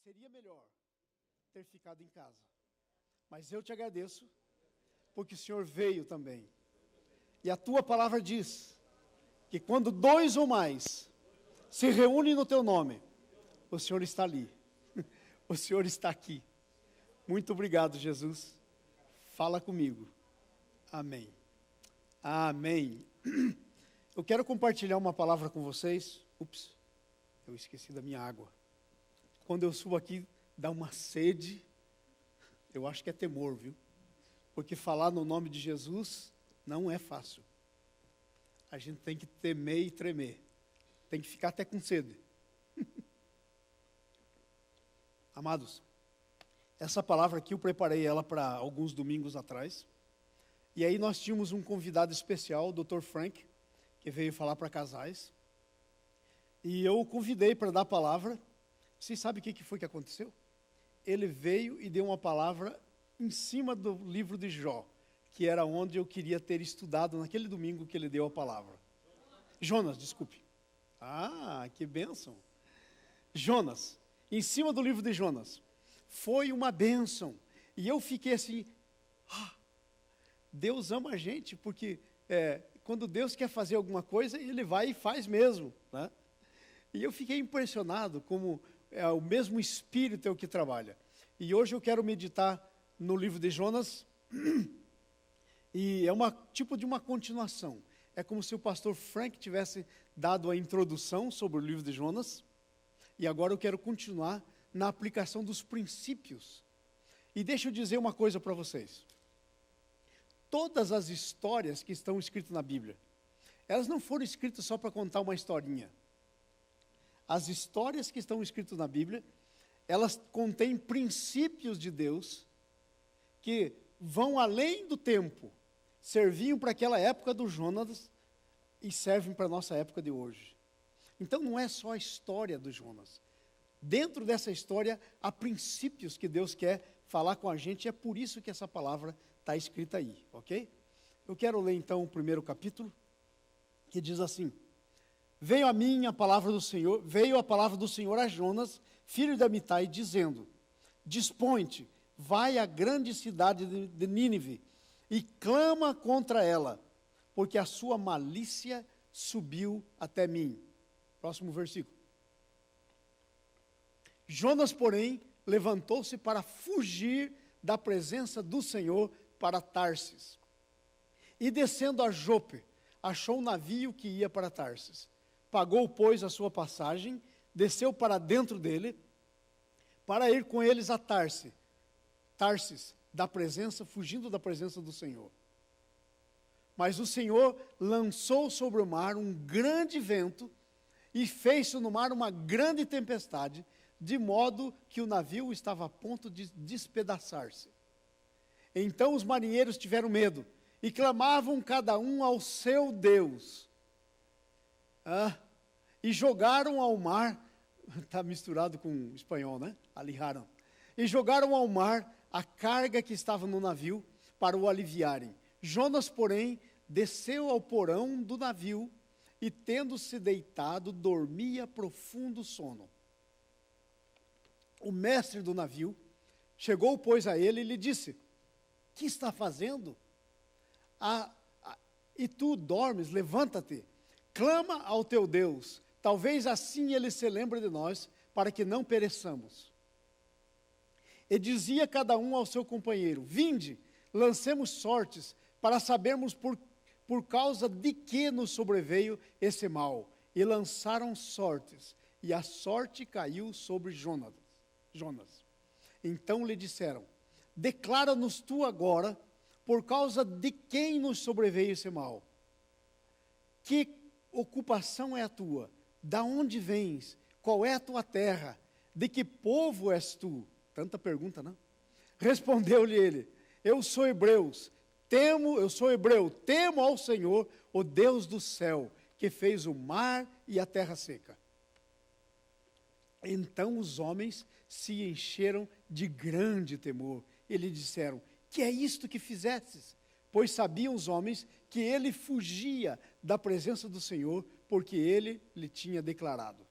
seria melhor ter ficado em casa. Mas eu te agradeço, porque o Senhor veio também. E a tua palavra diz que quando 2 ou mais se reúnem no teu nome, o Senhor está ali. O Senhor está aqui. Muito obrigado, Jesus. Fala comigo. Amém. Amém. Eu quero compartilhar uma palavra com vocês. Eu esqueci da minha água. Quando eu subo aqui, dá uma sede. Eu acho que é temor, viu? Porque falar no nome de Jesus não é fácil. A gente tem que temer e tremer. Tem que ficar até com sede. Amados, essa palavra aqui eu preparei ela para alguns domingos atrás. E aí nós tínhamos um convidado especial, o Dr. Frank, que veio falar para casais. E eu o convidei para dar a palavra. Vocês sabem o que foi que aconteceu? Ele veio e deu uma palavra em cima do livro de Jó, que era onde eu queria ter estudado naquele domingo que ele deu a palavra. Jonas, desculpe. Ah, que bênção. Jonas, em cima do livro de Jonas. Foi uma bênção. E eu fiquei assim, Deus ama a gente, porque quando Deus quer fazer alguma coisa, Ele vai e faz mesmo, né? E eu fiquei impressionado como o mesmo Espírito é o que trabalha. E hoje eu quero meditar no livro de Jonas, e é tipo de uma continuação. É como se o pastor Frank tivesse dado a introdução sobre o livro de Jonas, e agora eu quero continuar na aplicação dos princípios. E deixa eu dizer uma coisa para vocês. Todas as histórias que estão escritas na Bíblia, elas não foram escritas só para contar uma historinha. As histórias que estão escritas na Bíblia, elas contêm princípios de Deus que vão além do tempo, serviam para aquela época do Jonas e servem para a nossa época de hoje. Então não é só a história do Jonas. Dentro dessa história há princípios que Deus quer falar com a gente, e é por isso que essa palavra está escrita aí, ok? Eu quero ler então o primeiro capítulo, que diz assim: veio a palavra do Senhor a Jonas, filho de Amitai, dizendo: dispõe-te, vai à grande cidade de Nínive, e clama contra ela, porque a sua malícia subiu até mim. Próximo versículo. Jonas, porém, levantou-se para fugir da presença do Senhor para Tarsis. E descendo a Jope, achou um navio que ia para Tarsis. Pagou, pois, a sua passagem, desceu para dentro dele, para ir com eles a Tarsis, fugindo da presença do Senhor. Mas o Senhor lançou sobre o mar um grande vento, e fez-se no mar uma grande tempestade, de modo que o navio estava a ponto de despedaçar-se. Então os marinheiros tiveram medo, e clamavam cada um ao seu Deus. E jogaram ao mar, está misturado com espanhol, né? Alijaram. E jogaram ao mar a carga que estava no navio, para o aliviarem. Jonas, porém, desceu ao porão do navio, e tendo-se deitado, dormia profundo sono. O mestre do navio chegou, pois, a ele e lhe disse: que está fazendo? E tu dormes, levanta-te, clama ao teu Deus, talvez assim ele se lembre de nós, para que não pereçamos. E dizia cada um ao seu companheiro: vinde, lancemos sortes, para sabermos por causa de que nos sobreveio esse mal. E lançaram sortes, e a sorte caiu sobre Jonas. Então lhe disseram: declara-nos tu agora, por causa de quem nos sobreveio esse mal. Que ocupação é a tua? Da onde vens? Qual é a tua terra? De que povo és tu? Tanta pergunta, não? Respondeu-lhe ele: eu sou hebreu, temo ao Senhor, o Deus do céu, que fez o mar e a terra seca. Então os homens se encheram de grande temor, e lhe disseram: que é isto que fizestes? Pois sabiam os homens que ele fugia da presença do Senhor, porque ele lhe tinha declarado.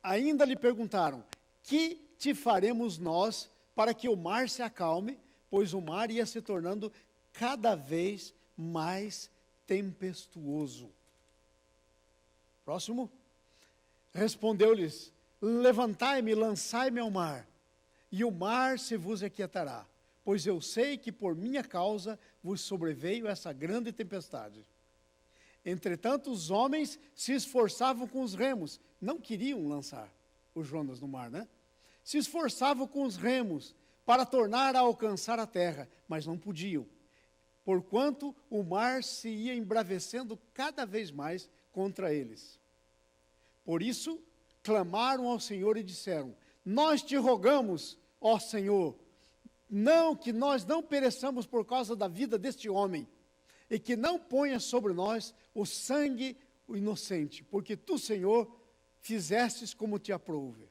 Ainda lhe perguntaram: que te faremos nós para que o mar se acalme? Pois o mar ia se tornando cada vez mais tempestuoso. Próximo. Respondeu-lhes: levantai-me, lançai-me ao mar, e o mar se vos aquietará, pois eu sei que por minha causa vos sobreveio essa grande tempestade. Entretanto, os homens se esforçavam com os remos, não queriam lançar o Jonas no mar, né? Se esforçavam com os remos para tornar a alcançar a terra, mas não podiam, porquanto o mar se ia embravecendo cada vez mais contra eles. Por isso, clamaram ao Senhor e disseram: nós te rogamos, ó Senhor, não que nós não pereçamos por causa da vida deste homem, e que não ponha sobre nós o sangue inocente, porque tu, Senhor, fizestes como te aprouve.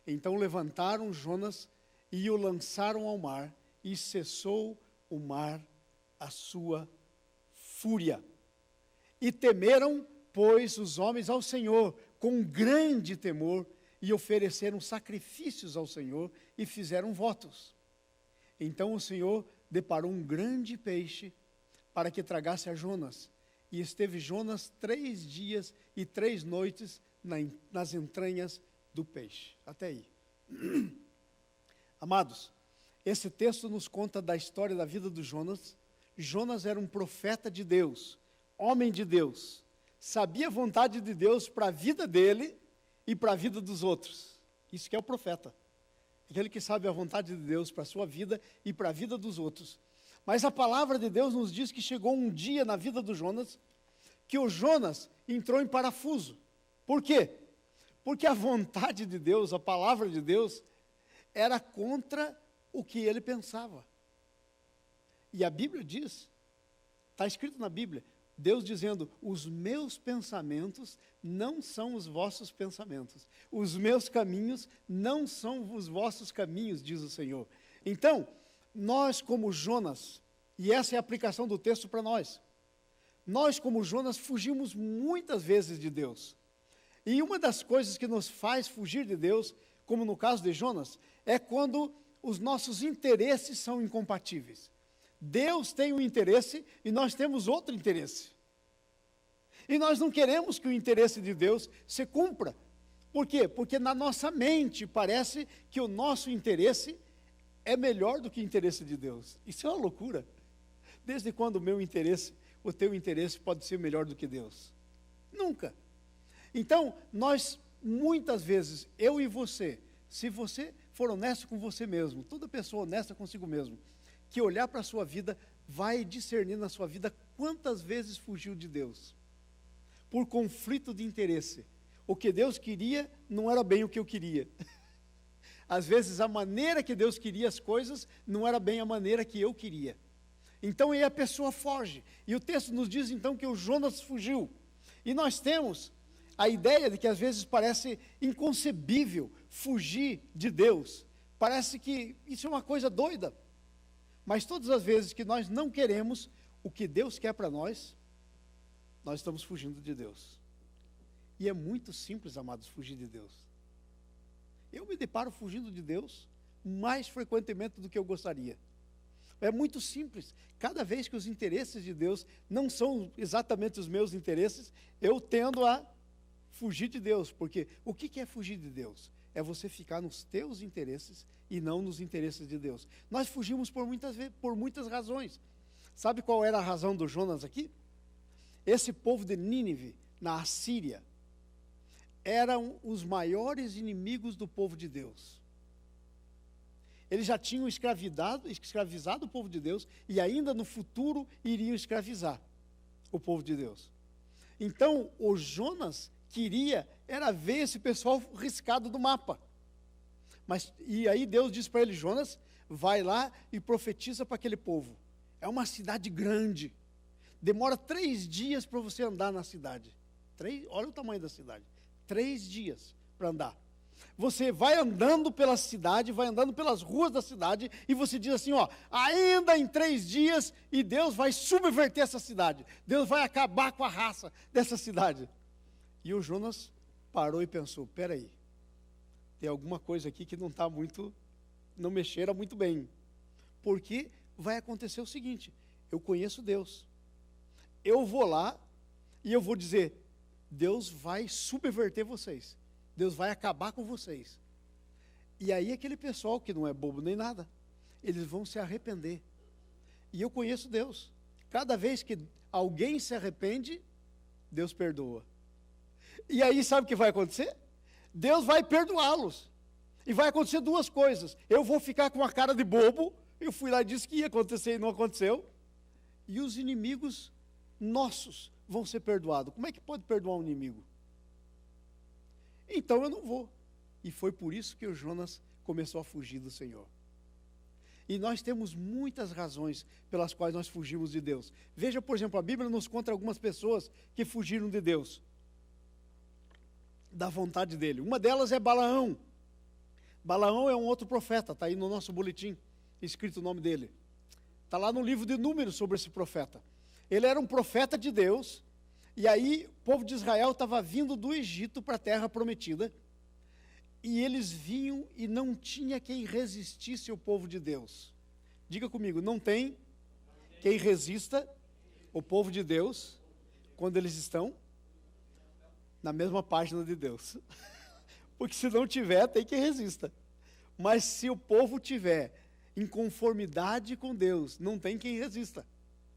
Então levantaram Jonas e o lançaram ao mar, e cessou o mar a sua fúria. E temeram, pois, os homens ao Senhor com grande temor, e ofereceram sacrifícios ao Senhor e fizeram votos. Então o Senhor deparou um grande peixe para que tragasse a Jonas, e esteve Jonas 3 dias e 3 noites nas entranhas do peixe. Até aí. Amados, esse texto nos conta da história da vida do Jonas. Jonas era um profeta de Deus, homem de Deus, sabia a vontade de Deus para a vida dele e para a vida dos outros. Isso que é o profeta, aquele que sabe a vontade de Deus para a sua vida e para a vida dos outros. Mas a palavra de Deus nos diz que chegou um dia na vida do Jonas, que o Jonas entrou em parafuso. Por quê? Porque a vontade de Deus, a palavra de Deus, era contra o que ele pensava. E a Bíblia diz, está escrito na Bíblia, Deus dizendo: os meus pensamentos não são os vossos pensamentos, os meus caminhos não são os vossos caminhos, diz o Senhor. Então, nós como Jonas, e essa é a aplicação do texto para nós como Jonas fugimos muitas vezes de Deus. E uma das coisas que nos faz fugir de Deus, como no caso de Jonas, é quando os nossos interesses são incompatíveis. Deus tem um interesse e nós temos outro interesse. E nós não queremos que o interesse de Deus se cumpra. Por quê? Porque na nossa mente parece que o nosso interesse é melhor do que o interesse de Deus. Isso é uma loucura. Desde quando o teu interesse pode ser melhor do que Deus? Nunca. Então, nós, muitas vezes, eu e você, se você for honesto com você mesmo, toda pessoa honesta consigo mesmo, que olhar para a sua vida, vai discernir na sua vida quantas vezes fugiu de Deus. Por conflito de interesse. O que Deus queria não era bem o que eu queria. Às vezes a maneira que Deus queria as coisas não era bem a maneira que eu queria. Então aí a pessoa foge. E o texto nos diz então que o Jonas fugiu. E nós temos a ideia de que às vezes parece inconcebível fugir de Deus. Parece que isso é uma coisa doida. Mas todas as vezes que nós não queremos o que Deus quer para nós estamos fugindo de Deus. E é muito simples, amados, fugir de Deus. Eu me deparo fugindo de Deus mais frequentemente do que eu gostaria. É muito simples. Cada vez que os interesses de Deus não são exatamente os meus interesses, eu tendo a fugir de Deus. Porque o que é fugir de Deus? É você ficar nos teus interesses e não nos interesses de Deus. Nós fugimos por muitas razões. Sabe qual era a razão do Jonas aqui? Esse povo de Nínive, na Assíria, eram os maiores inimigos do povo de Deus. Eles já tinham escravizado o povo de Deus e ainda no futuro iriam escravizar o povo de Deus. Então, o Jonas era ver esse pessoal riscado do mapa. E aí Deus diz para ele: Jonas, vai lá e profetiza para aquele povo. É uma cidade grande. Demora 3 dias para você andar na cidade. Olha o tamanho da cidade. 3 dias para andar. Você vai andando pela cidade, vai andando pelas ruas da cidade, e você diz assim, ainda em 3 dias, e Deus vai subverter essa cidade. Deus vai acabar com a raça dessa cidade. E o Jonas parou e pensou: peraí, tem alguma coisa aqui que não mexeram muito bem. Porque vai acontecer o seguinte, eu conheço Deus. Eu vou lá e eu vou dizer, Deus vai subverter vocês. Deus vai acabar com vocês. E aí aquele pessoal que não é bobo nem nada, eles vão se arrepender. E eu conheço Deus. Cada vez que alguém se arrepende, Deus perdoa. E aí sabe o que vai acontecer? Deus vai perdoá-los. E vai acontecer duas coisas. Eu vou ficar com a cara de bobo, eu fui lá e disse que ia acontecer e não aconteceu. E os inimigos nossos vão ser perdoados. Como é que pode perdoar um inimigo? Então eu não vou. E foi por isso que o Jonas começou a fugir do Senhor. E nós temos muitas razões pelas quais nós fugimos de Deus. Veja, por exemplo, a Bíblia nos conta algumas pessoas que fugiram de Deus, da vontade dele. Uma delas é Balaão. Balaão é um outro profeta, está aí no nosso boletim, escrito o nome dele. Está lá no livro de Números sobre esse profeta. Ele era um profeta de Deus, e aí o povo de Israel estava vindo do Egito para a terra prometida, e eles vinham e não tinha quem resistisse o povo de Deus. Diga comigo, não tem quem resista o povo de Deus quando eles estão na mesma página de Deus. Porque se não tiver, tem quem resista. Mas se o povo tiver em conformidade com Deus, não tem quem resista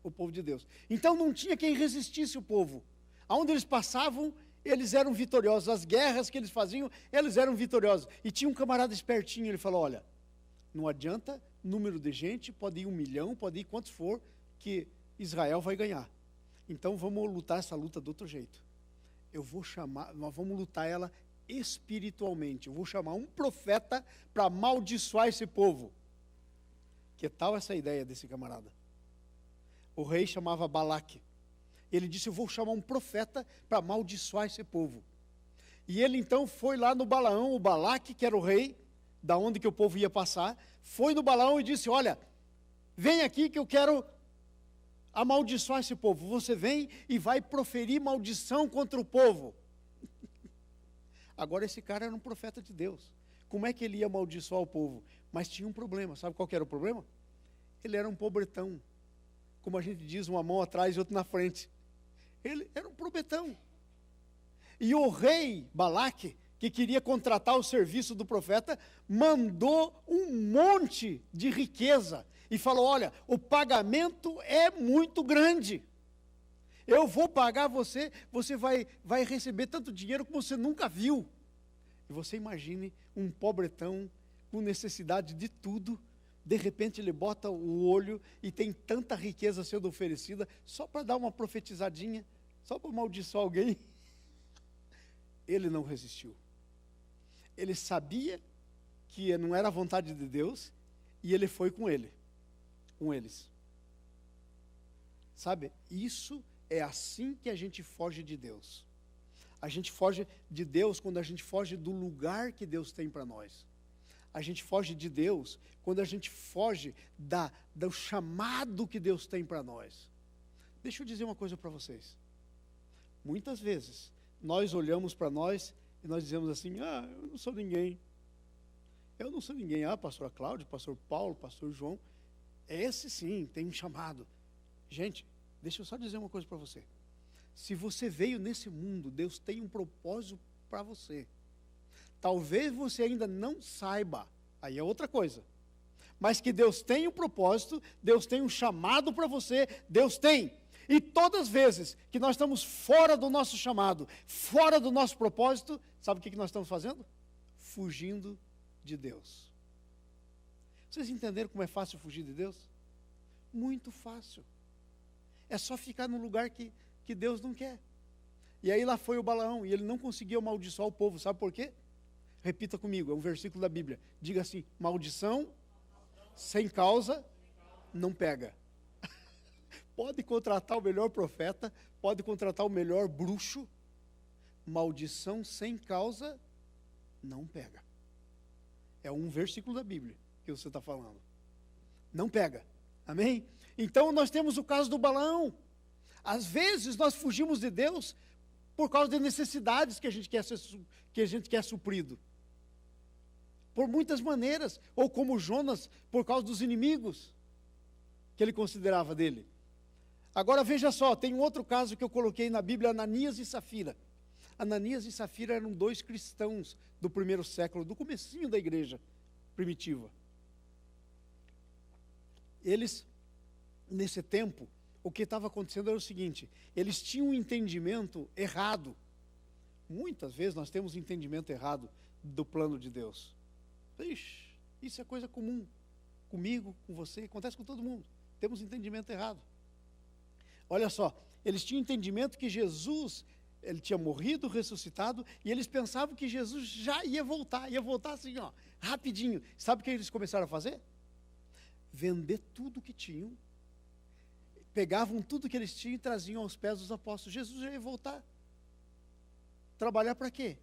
o povo de Deus. Então não tinha quem resistisse o povo. Aonde eles passavam, eles eram vitoriosos. As guerras que eles faziam, eles eram vitoriosos. E tinha um camarada espertinho, ele falou, olha, não adianta número de gente, pode ir 1 milhão, pode ir quantos for, que Israel vai ganhar. Então vamos lutar essa luta de outro jeito. Nós vamos lutar ela espiritualmente. Eu vou chamar um profeta para amaldiçoar esse povo. Que tal essa ideia desse camarada? O rei chamava Balaque. Ele disse, eu vou chamar um profeta para amaldiçoar esse povo. E ele então foi lá no Balaão, o Balaque, que era o rei, da onde que o povo ia passar, foi no Balaão e disse, olha, vem aqui que eu quero amaldiçoar esse povo. Você vem e vai proferir maldição contra o povo. Agora esse cara era um profeta de Deus. Como é que ele ia amaldiçoar o povo? Mas tinha um problema. Sabe qual que era o problema? Ele era um pobretão. Como a gente diz, uma mão atrás e outra na frente. Ele era um pobretão. E o rei Balaque, que queria contratar o serviço do profeta, mandou um monte de riqueza. E falou, olha, o pagamento é muito grande. Eu vou pagar você, você vai receber tanto dinheiro como você nunca viu. E você imagine um pobretão com necessidade de tudo, de repente ele bota o olho e tem tanta riqueza sendo oferecida, só para dar uma profetizadinha, só para amaldiçoar alguém. Ele não resistiu. Ele sabia que não era a vontade de Deus, e ele foi com eles. Sabe, isso é assim que a gente foge de Deus. A gente foge de Deus quando a gente foge do lugar que Deus tem para nós. A gente foge de Deus quando a gente foge do chamado que Deus tem para nós. Deixa eu dizer uma coisa para vocês. Muitas vezes, nós olhamos para nós e nós dizemos assim, eu não sou ninguém. Eu não sou ninguém. Pastor Cláudio, pastor Paulo, pastor João, esse sim tem um chamado. Gente, deixa eu só dizer uma coisa para você. Se você veio nesse mundo, Deus tem um propósito para você. Talvez você ainda não saiba, aí é outra coisa. Mas que Deus tem um propósito, Deus tem um chamado para você, Deus tem. E todas as vezes que nós estamos fora do nosso chamado, fora do nosso propósito, sabe o que nós estamos fazendo? Fugindo de Deus. Vocês entenderam como é fácil fugir de Deus? Muito fácil. É só ficar no lugar que Deus não quer. E aí lá foi o Balaão, e ele não conseguiu amaldiçoar o povo, sabe por quê? Repita comigo, é um versículo da Bíblia. Diga assim, maldição sem causa não pega. Pode contratar o melhor profeta, pode contratar o melhor bruxo, maldição sem causa não pega. É um versículo da Bíblia que você está falando. Não pega. Amém? Então nós temos o caso do Balaão. Às vezes nós fugimos de Deus por causa de necessidades que a gente quer suprido. por muitas maneiras, ou como Jonas, por causa dos inimigos que ele considerava dele. Agora veja só, tem um outro caso que eu coloquei na Bíblia, Ananias e Safira. Ananias e Safira eram 2 cristãos do primeiro século, do comecinho da igreja primitiva. Eles, nesse tempo, o que estava acontecendo era o seguinte: eles tinham um entendimento errado. Muitas vezes nós temos entendimento errado do plano de Deus. Ixi, isso é coisa comum. Comigo, com você, acontece com todo mundo. Temos entendimento errado. Olha só, eles tinham entendimento que Jesus, ele tinha morrido, ressuscitado, e eles pensavam que Jesus já ia voltar assim, ó, rapidinho. Sabe o que eles começaram a fazer? Vender tudo que tinham, pegavam tudo que eles tinham e traziam aos pés dos apóstolos. Jesus já ia voltar. Trabalhar para quê?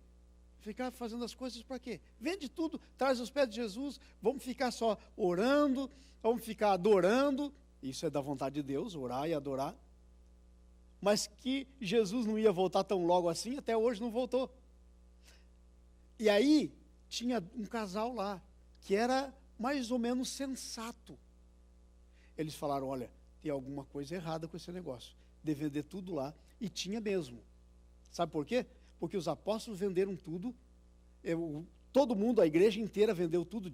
Ficar fazendo as coisas para quê? Vende tudo, traz aos pés de Jesus, vamos ficar só orando, vamos ficar adorando. Isso é da vontade de Deus, orar e adorar. Mas que Jesus não ia voltar tão logo assim, até hoje não voltou. E aí, tinha um casal lá, que era mais ou menos sensato. Eles falaram, olha, tem alguma coisa errada com esse negócio, de vender tudo lá, e tinha mesmo. Sabe por quê? Porque os apóstolos venderam tudo, todo mundo, a igreja inteira vendeu tudo,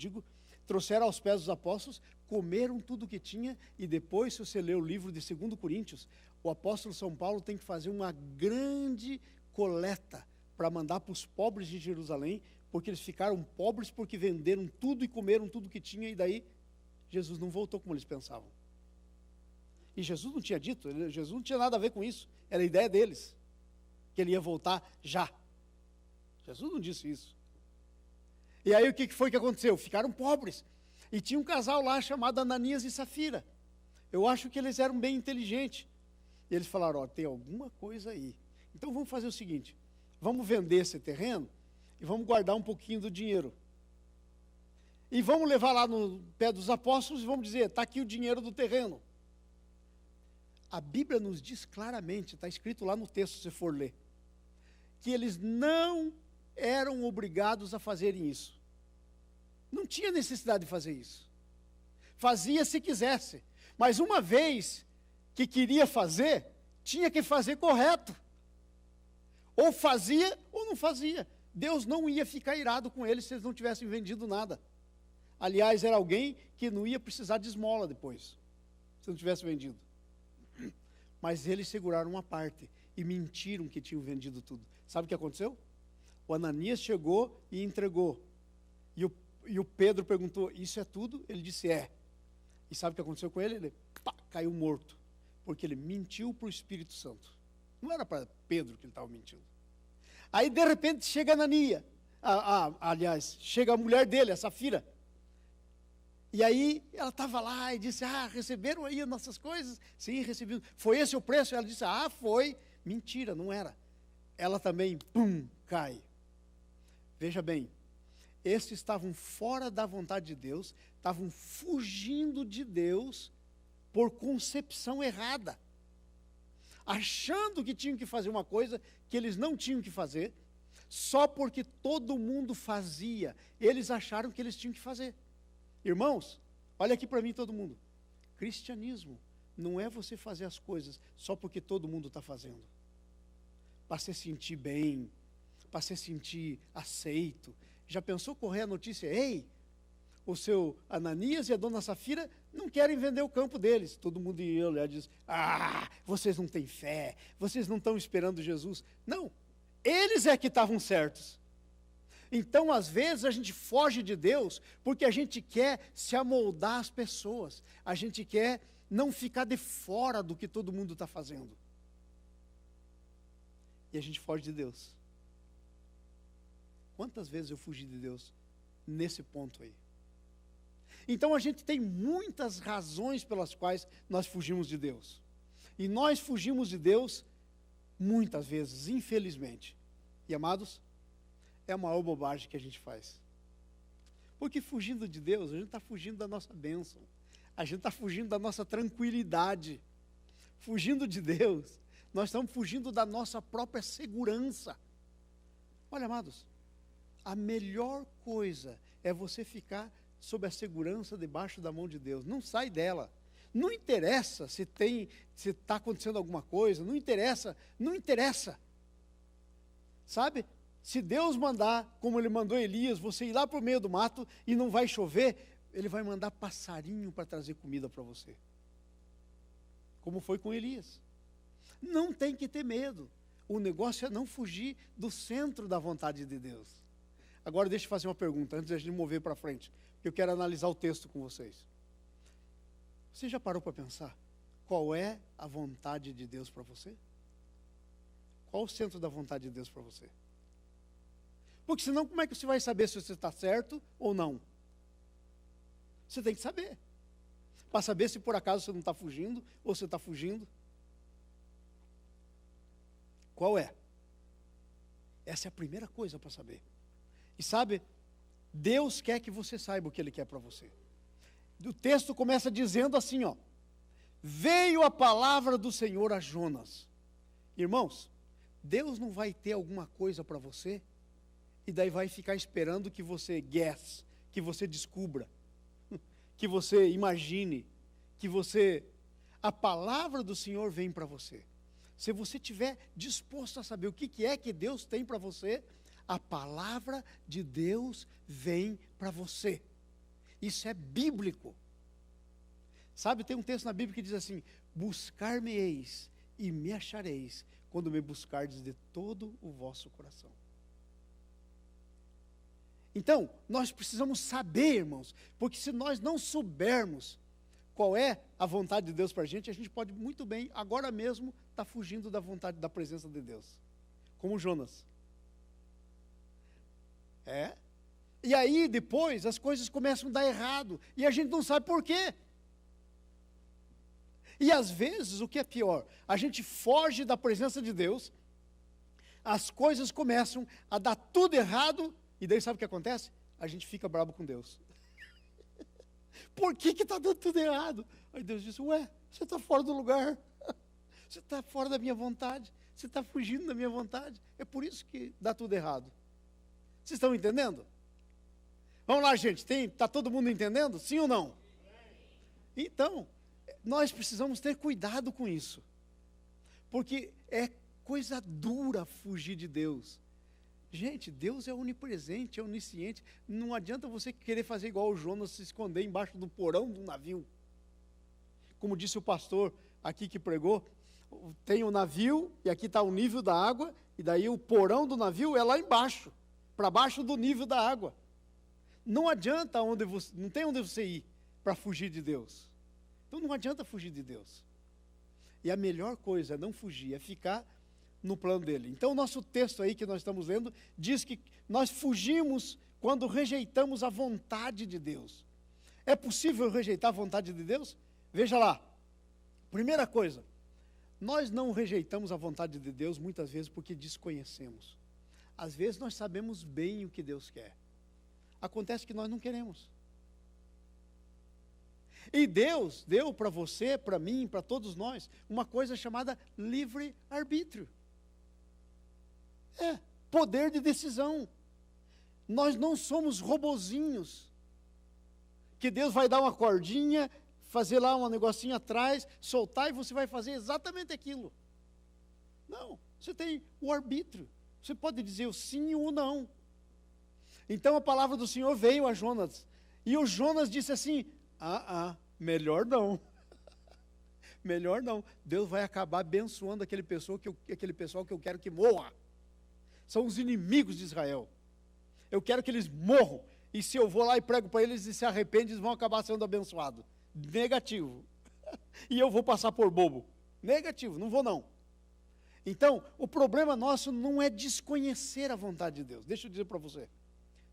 trouxeram aos pés dos apóstolos, comeram tudo que tinha, e depois, se você ler o livro de 2 Coríntios, o apóstolo São Paulo tem que fazer uma grande coleta para mandar para os pobres de Jerusalém, porque eles ficaram pobres porque venderam tudo e comeram tudo que tinha, e daí Jesus não voltou como eles pensavam. E Jesus não tinha dito, Jesus não tinha nada a ver com isso, era a ideia deles, que ele ia voltar já. Jesus não disse isso. E aí o que foi que aconteceu? Ficaram pobres. E tinha um casal lá chamado Ananias e Safira. Eu acho que eles eram bem inteligentes. E eles falaram, ó, tem alguma coisa aí. Então vamos fazer o seguinte, vamos vender esse terreno e vamos guardar um pouquinho do dinheiro. E vamos levar lá no pé dos apóstolos e vamos dizer, está aqui o dinheiro do terreno. A Bíblia nos diz claramente, está escrito lá no texto, se você for ler, que eles não eram obrigados a fazerem isso. Não tinha necessidade de fazer isso. Fazia se quisesse. Mas uma vez que queria fazer, tinha que fazer correto. Ou fazia ou não fazia. Deus não ia ficar irado com eles se eles não tivessem vendido nada. Aliás, era alguém que não ia precisar de esmola depois, se não tivesse vendido. Mas eles seguraram uma parte e mentiram que tinham vendido tudo. Sabe o que aconteceu? O Ananias chegou e entregou. E o Pedro perguntou, isso é tudo? Ele disse, é. E sabe o que aconteceu com ele? Ele caiu morto. Porque ele mentiu para o Espírito Santo. Não era para Pedro que ele estava mentindo. Aí, de repente, chega Ananias. Aliás, chega a mulher dele, a Safira. E aí, ela estava lá e disse, receberam aí as nossas coisas? Sim, recebi. Foi esse o preço? Ela disse, foi. Mentira, não era. Ela também, cai. Veja bem, esses estavam fora da vontade de Deus, estavam fugindo de Deus por concepção errada, achando que tinham que fazer uma coisa que eles não tinham que fazer, só porque todo mundo fazia, eles acharam que eles tinham que fazer. Irmãos, olha aqui para mim todo mundo, cristianismo não é você fazer as coisas só porque todo mundo está fazendo, para se sentir bem, para se sentir aceito. Já pensou correr a notícia, ei, o seu Ananias e a dona Safira não querem vender o campo deles. Todo mundo ia olhar e diz, vocês não têm fé, vocês não estão esperando Jesus. Não, eles é que estavam certos. Então, às vezes, a gente foge de Deus porque a gente quer se amoldar às pessoas. A gente quer não ficar de fora do que todo mundo está fazendo. E a gente foge de Deus. Quantas vezes eu fugi de Deus nesse ponto aí? Então a gente tem muitas razões pelas quais nós fugimos de Deus. E nós fugimos de Deus muitas vezes, infelizmente. E amados, é a maior bobagem que a gente faz. Porque fugindo de Deus, a gente está fugindo da nossa bênção. A gente está fugindo da nossa tranquilidade. Fugindo de Deus, nós estamos fugindo da nossa própria segurança. Olha, amados, a melhor coisa é você ficar sob a segurança debaixo da mão de Deus. Não sai dela. Não interessa se está acontecendo alguma coisa, não interessa. Sabe? Se Deus mandar, como Ele mandou Elias, você ir lá para o meio do mato e não vai chover, Ele vai mandar passarinho para trazer comida para você. Como foi com Elias. Não tem que ter medo. O negócio é não fugir do centro da vontade de Deus. Agora deixa eu fazer uma pergunta, antes de a gente mover para frente, porque eu quero analisar o texto com vocês. Você já parou para pensar qual é a vontade de Deus para você? Qual o centro da vontade de Deus para você? Porque senão como é que você vai saber se você está certo ou não? Você tem que saber. Para saber se por acaso você não está fugindo ou você está fugindo. Qual é? Essa é a primeira coisa para saber. E sabe, Deus quer que você saiba o que Ele quer para você. O texto começa dizendo assim, ó. Veio a palavra do Senhor a Jonas. Irmãos, Deus não vai ter alguma coisa para você e daí vai ficar esperando que você guess, que você descubra, que você imagine, que você... A palavra do Senhor vem para você. Se você estiver disposto a saber o que é que Deus tem para você, a palavra de Deus vem para você. Isso é bíblico. Sabe, tem um texto na Bíblia que diz assim, buscar-me-eis e me achareis, quando me buscardes de todo o vosso coração. Então, nós precisamos saber, irmãos, porque se nós não soubermos qual é a vontade de Deus para a gente pode muito bem, agora mesmo, estar fugindo da vontade, da presença de Deus. Como Jonas. E aí, depois, as coisas começam a dar errado, e a gente não sabe por quê. E às vezes, o que é pior, a gente foge da presença de Deus, as coisas começam a dar tudo errado, e daí sabe o que acontece? A gente fica bravo com Deus. Por que está dando tudo errado? Aí Deus diz, ué, você está fora do lugar, você está fora da minha vontade, você está fugindo da minha vontade, é por isso que dá tudo errado. Vocês estão entendendo? Vamos lá, gente, está todo mundo entendendo? Sim ou não? Então, nós precisamos ter cuidado com isso, porque é coisa dura fugir de Deus. Gente, Deus é onipresente, é onisciente. Não adianta você querer fazer igual o Jonas, se esconder embaixo do porão do navio. Como disse o pastor aqui que pregou, tem o navio, e aqui está o nível da água, e daí o porão do navio é lá embaixo, para baixo do nível da água. Não adianta não tem onde você ir para fugir de Deus. Então não adianta fugir de Deus. E a melhor coisa é não fugir, é ficar no plano dele. Então o nosso texto aí que nós estamos lendo, diz que nós fugimos quando rejeitamos a vontade de Deus. É possível rejeitar a vontade de Deus? Veja lá, primeira coisa, nós não rejeitamos a vontade de Deus muitas vezes porque desconhecemos. Às vezes nós sabemos bem o que Deus quer. Acontece que nós não queremos. E Deus deu para você, para mim, para todos nós, uma coisa chamada livre-arbítrio. Poder de decisão. Nós não somos robozinhos, que Deus vai dar uma cordinha, fazer lá um negocinho atrás, soltar e você vai fazer exatamente aquilo. Não, você tem o arbítrio. Você pode dizer o sim ou o não. Então a palavra do Senhor veio a Jonas, e o Jonas disse assim, melhor não. Melhor não. Deus vai acabar abençoando aquele pessoal que eu quero que morra. São os inimigos de Israel. Eu quero que eles morram. E se eu vou lá e prego para eles e se arrependem, eles vão acabar sendo abençoados. Negativo. E eu vou passar por bobo. Negativo, não vou não. Então, o problema nosso não é desconhecer a vontade de Deus. Deixa eu dizer para você.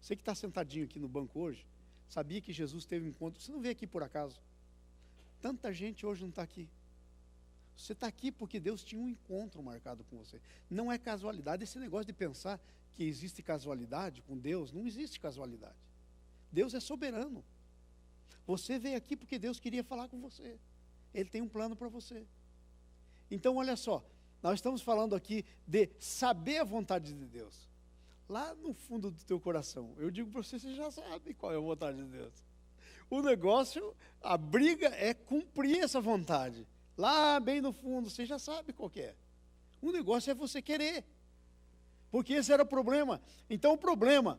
Você que está sentadinho aqui no banco hoje, sabia que Jesus teve um encontro? Você não veio aqui por acaso. Tanta gente hoje não está aqui. Você está aqui porque Deus tinha um encontro marcado com você. Não é casualidade. Esse negócio de pensar que existe casualidade com Deus, não existe casualidade. Deus é soberano. Você veio aqui porque Deus queria falar com você. Ele tem um plano para você. Então, olha só, nós estamos falando aqui de saber a vontade de Deus. lá no fundo do teu coração. Eu digo para você, você já sabe qual é a vontade de Deus. O negócio, a briga é cumprir essa vontade. Lá bem no fundo, você já sabe qual que é. O negócio é você querer. Porque esse era o problema. Então o problema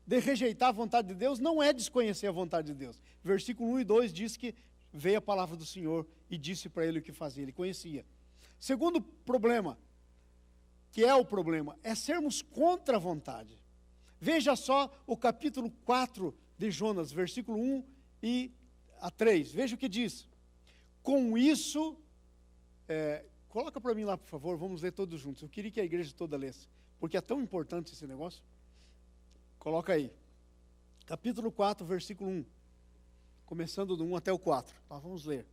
de rejeitar a vontade de Deus não é desconhecer a vontade de Deus. Versículo 1 e 2 diz que veio a palavra do Senhor e disse para ele o que fazer. Ele conhecia. Segundo problema, que é o problema, é sermos contra a vontade. Veja só o capítulo 4 de Jonas, versículo 1 e a 3. Veja o que diz. Com isso, coloca para mim lá, por favor, vamos ler todos juntos. Eu queria que a igreja toda lesse, porque é tão importante esse negócio. Coloca aí. Capítulo 4, versículo 1. Começando do 1 até o 4. Tá, vamos ler.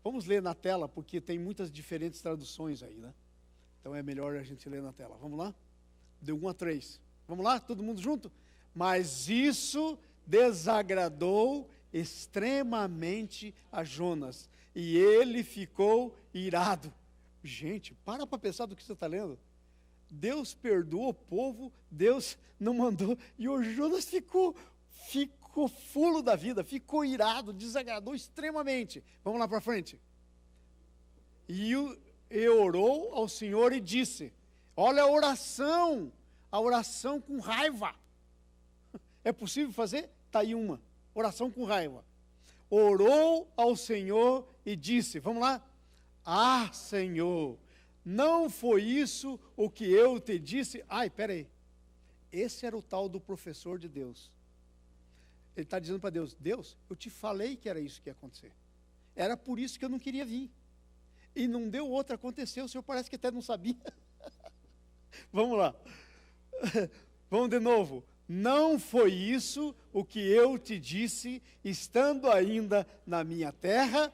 Vamos ler na tela, porque tem muitas diferentes traduções aí, né? Então é melhor a gente ler na tela. Vamos lá? De 1 a 3. Vamos lá? Todo mundo junto? Mas isso desagradou extremamente a Jonas, e ele ficou irado. Gente, para pensar do que você está lendo. Deus perdoou o povo, Deus não mandou, e o Jonas ficou fulo da vida, ficou irado, desagradou extremamente. Vamos lá para frente. E orou ao Senhor e disse, olha a oração com raiva. É possível fazer? Está aí uma, oração com raiva. Orou ao Senhor e disse, vamos lá. Ah, Senhor, não foi isso o que eu te disse? Ai, peraí. Esse era o tal do professor de Deus. Ele está dizendo para Deus, Deus, eu te falei que era isso que ia acontecer. Era por isso que eu não queria vir. E não deu outra, aconteceu, o Senhor parece que até não sabia. Vamos lá. Vamos de novo. Não foi isso o que eu te disse, estando ainda na minha terra,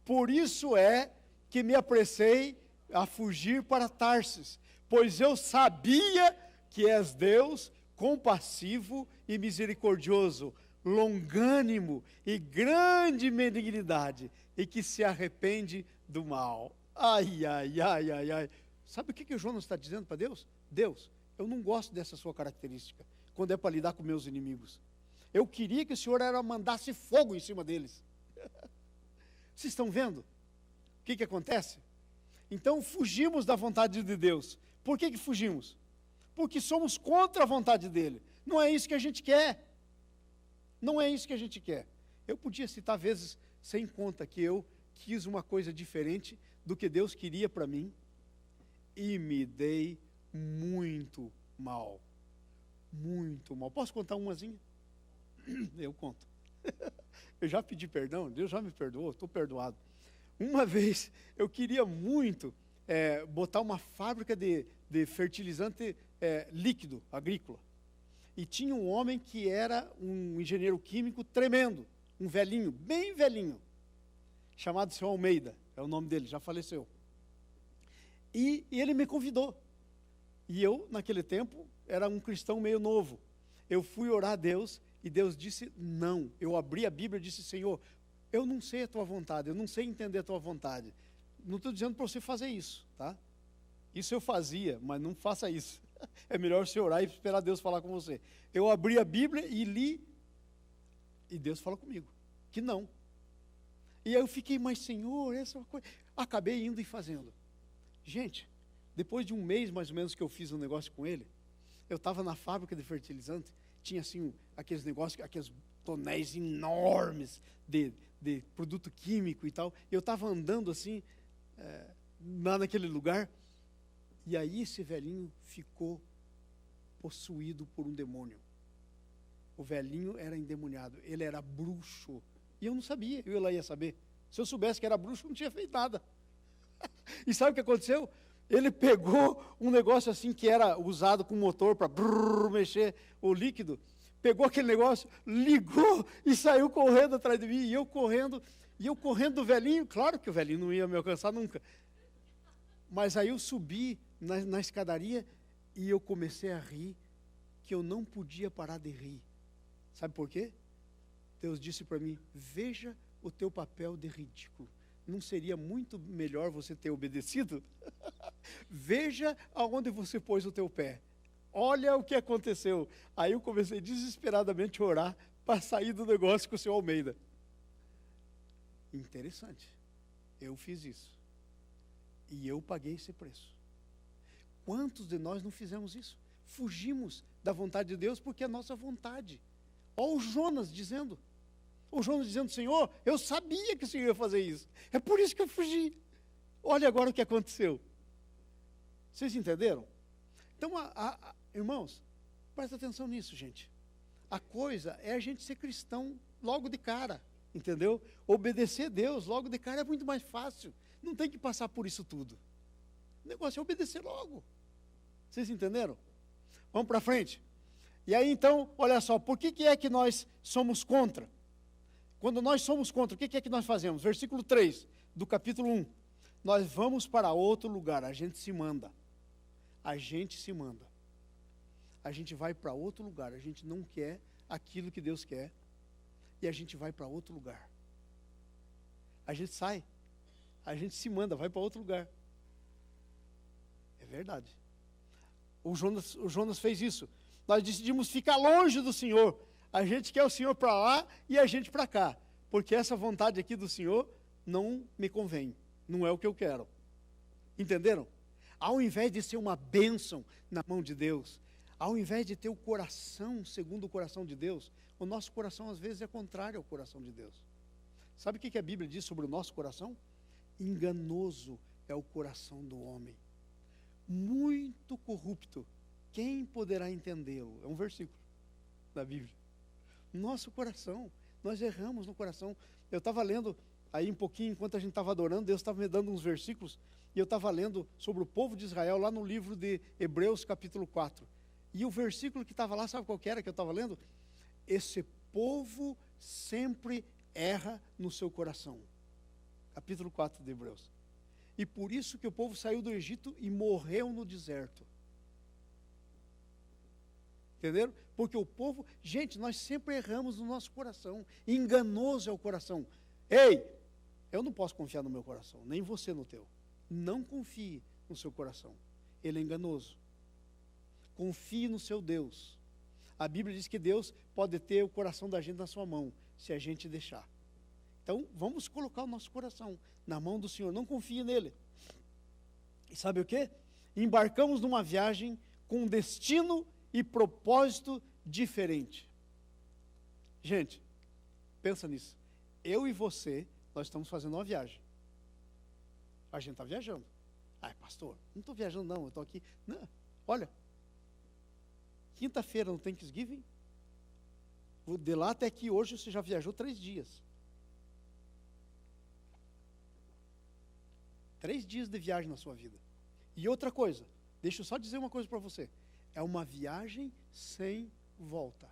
por isso é que me apressei a fugir para Tarsis, pois eu sabia que és Deus, compassivo e misericordioso, longânimo e grande benignidade, e que se arrepende do mal. Ai, ai, ai, ai, ai. Sabe o que o Jonas está dizendo para Deus? Deus, eu não gosto dessa sua característica, quando é para lidar com meus inimigos. Eu queria que o Senhor mandasse fogo em cima deles. Vocês estão vendo? O que acontece? Então fugimos da vontade de Deus. Por que fugimos? Porque somos contra a vontade dele. Não é isso que a gente quer. Não é isso que a gente quer. Eu podia citar vezes sem conta que eu quis uma coisa diferente do que Deus queria para mim e me dei muito mal. Muito mal. Posso contar umazinha? Eu conto. Eu já pedi perdão, Deus já me perdoou, estou perdoado. Uma vez eu queria muito botar uma fábrica de fertilizante líquido, agrícola. E tinha um homem que era um engenheiro químico tremendo, um velhinho, bem velhinho, chamado Seu Almeida, é o nome dele, já faleceu. E ele me convidou. E eu, naquele tempo, era um cristão meio novo. Eu fui orar a Deus e Deus disse não. Eu abri a Bíblia e disse, Senhor, eu não sei a tua vontade, eu não sei entender a tua vontade. Não estou dizendo para você fazer isso, tá? Isso eu fazia, mas não faça isso. É melhor você orar e esperar Deus falar com você. Eu abri a Bíblia e li, e Deus falou comigo, que não. E aí eu fiquei, mas Senhor, essa coisa... Acabei indo e fazendo. Gente, depois de um mês mais ou menos que eu fiz um negócio com ele, eu estava na fábrica de fertilizante, tinha assim, aqueles negócios, aqueles tonéis enormes de produto químico e tal, e eu estava andando assim, lá naquele lugar, e aí esse velhinho ficou possuído por um demônio. O velhinho era endemoniado, ele era bruxo, e eu não sabia, eu ia saber. Se eu soubesse que era bruxo, eu não tinha feito nada. E sabe o que aconteceu? Ele pegou um negócio assim que era usado com motor para mexer o líquido, pegou aquele negócio, ligou e saiu correndo atrás de mim, e eu correndo do velhinho. Claro que o velhinho não ia me alcançar nunca. Mas aí eu subi na escadaria e eu comecei a rir, que eu não podia parar de rir. Sabe por quê? Deus disse para mim, veja o teu papel de ridículo. Não seria muito melhor você ter obedecido? Veja aonde você pôs o teu pé. Olha o que aconteceu. Aí eu comecei desesperadamente a orar para sair do negócio com o seu Almeida. Interessante. Eu fiz isso. E eu paguei esse preço. Quantos de nós não fizemos isso? Fugimos da vontade de Deus porque é a nossa vontade. Olha o Jonas dizendo. O Jonas dizendo, Senhor, eu sabia que o Senhor ia fazer isso. É por isso que eu fugi. Olha agora o que aconteceu. Vocês entenderam? Então, irmãos, presta atenção nisso, gente. A coisa é a gente ser cristão logo de cara, entendeu? Obedecer a Deus logo de cara é muito mais fácil. Não tem que passar por isso tudo. O negócio é obedecer logo. Vocês entenderam? Vamos para frente. E aí, então, olha só, por que é que nós somos contra? Quando nós somos contra, o que é que nós fazemos? Versículo 3 do capítulo 1. Nós vamos para outro lugar, a gente se manda. A gente se manda. A gente vai para outro lugar, a gente não quer aquilo que Deus quer. E a gente vai para outro lugar. A gente sai. A gente se manda, vai para outro lugar. É verdade. O Jonas fez isso. Nós decidimos ficar longe do Senhor. A gente quer o Senhor para lá e a gente para cá. Porque essa vontade aqui do Senhor não me convém. Não é o que eu quero. Entenderam? Ao invés de ser uma bênção na mão de Deus, ao invés de ter o coração segundo o coração de Deus, o nosso coração às vezes é contrário ao coração de Deus. Sabe o que a Bíblia diz sobre o nosso coração? Enganoso é o coração do homem. Muito corrupto. Quem poderá entendê-lo? É um versículo da Bíblia. Nosso coração, nós erramos no coração. Eu estava lendo aí um pouquinho, enquanto a gente estava adorando, Deus estava me dando uns versículos, e eu estava lendo sobre o povo de Israel, lá no livro de Hebreus, capítulo 4. E o versículo que estava lá, sabe qual que era que eu estava lendo? Esse povo sempre erra no seu coração. Capítulo 4 de Hebreus. E por isso que o povo saiu do Egito e morreu no deserto. Entenderam? Porque o povo, gente, nós sempre erramos no nosso coração. Enganoso é o coração. Ei, eu não posso confiar no meu coração, nem você no teu. Não confie no seu coração. Ele é enganoso. Confie no seu Deus. A Bíblia diz que Deus pode ter o coração da gente na sua mão, se a gente deixar. Então, vamos colocar o nosso coração na mão do Senhor. Não confie nele. E sabe o quê? Embarcamos numa viagem com destino e propósito diferente. Gente, pensa nisso. Eu e você, nós estamos fazendo uma viagem. A gente está viajando. Ah, pastor, não estou viajando não, eu estou aqui. Não, olha, quinta-feira no Thanksgiving, de lá até aqui hoje você já viajou 3 dias. 3 dias de viagem na sua vida. E outra coisa, deixa eu só dizer uma coisa para você. É uma viagem sem volta.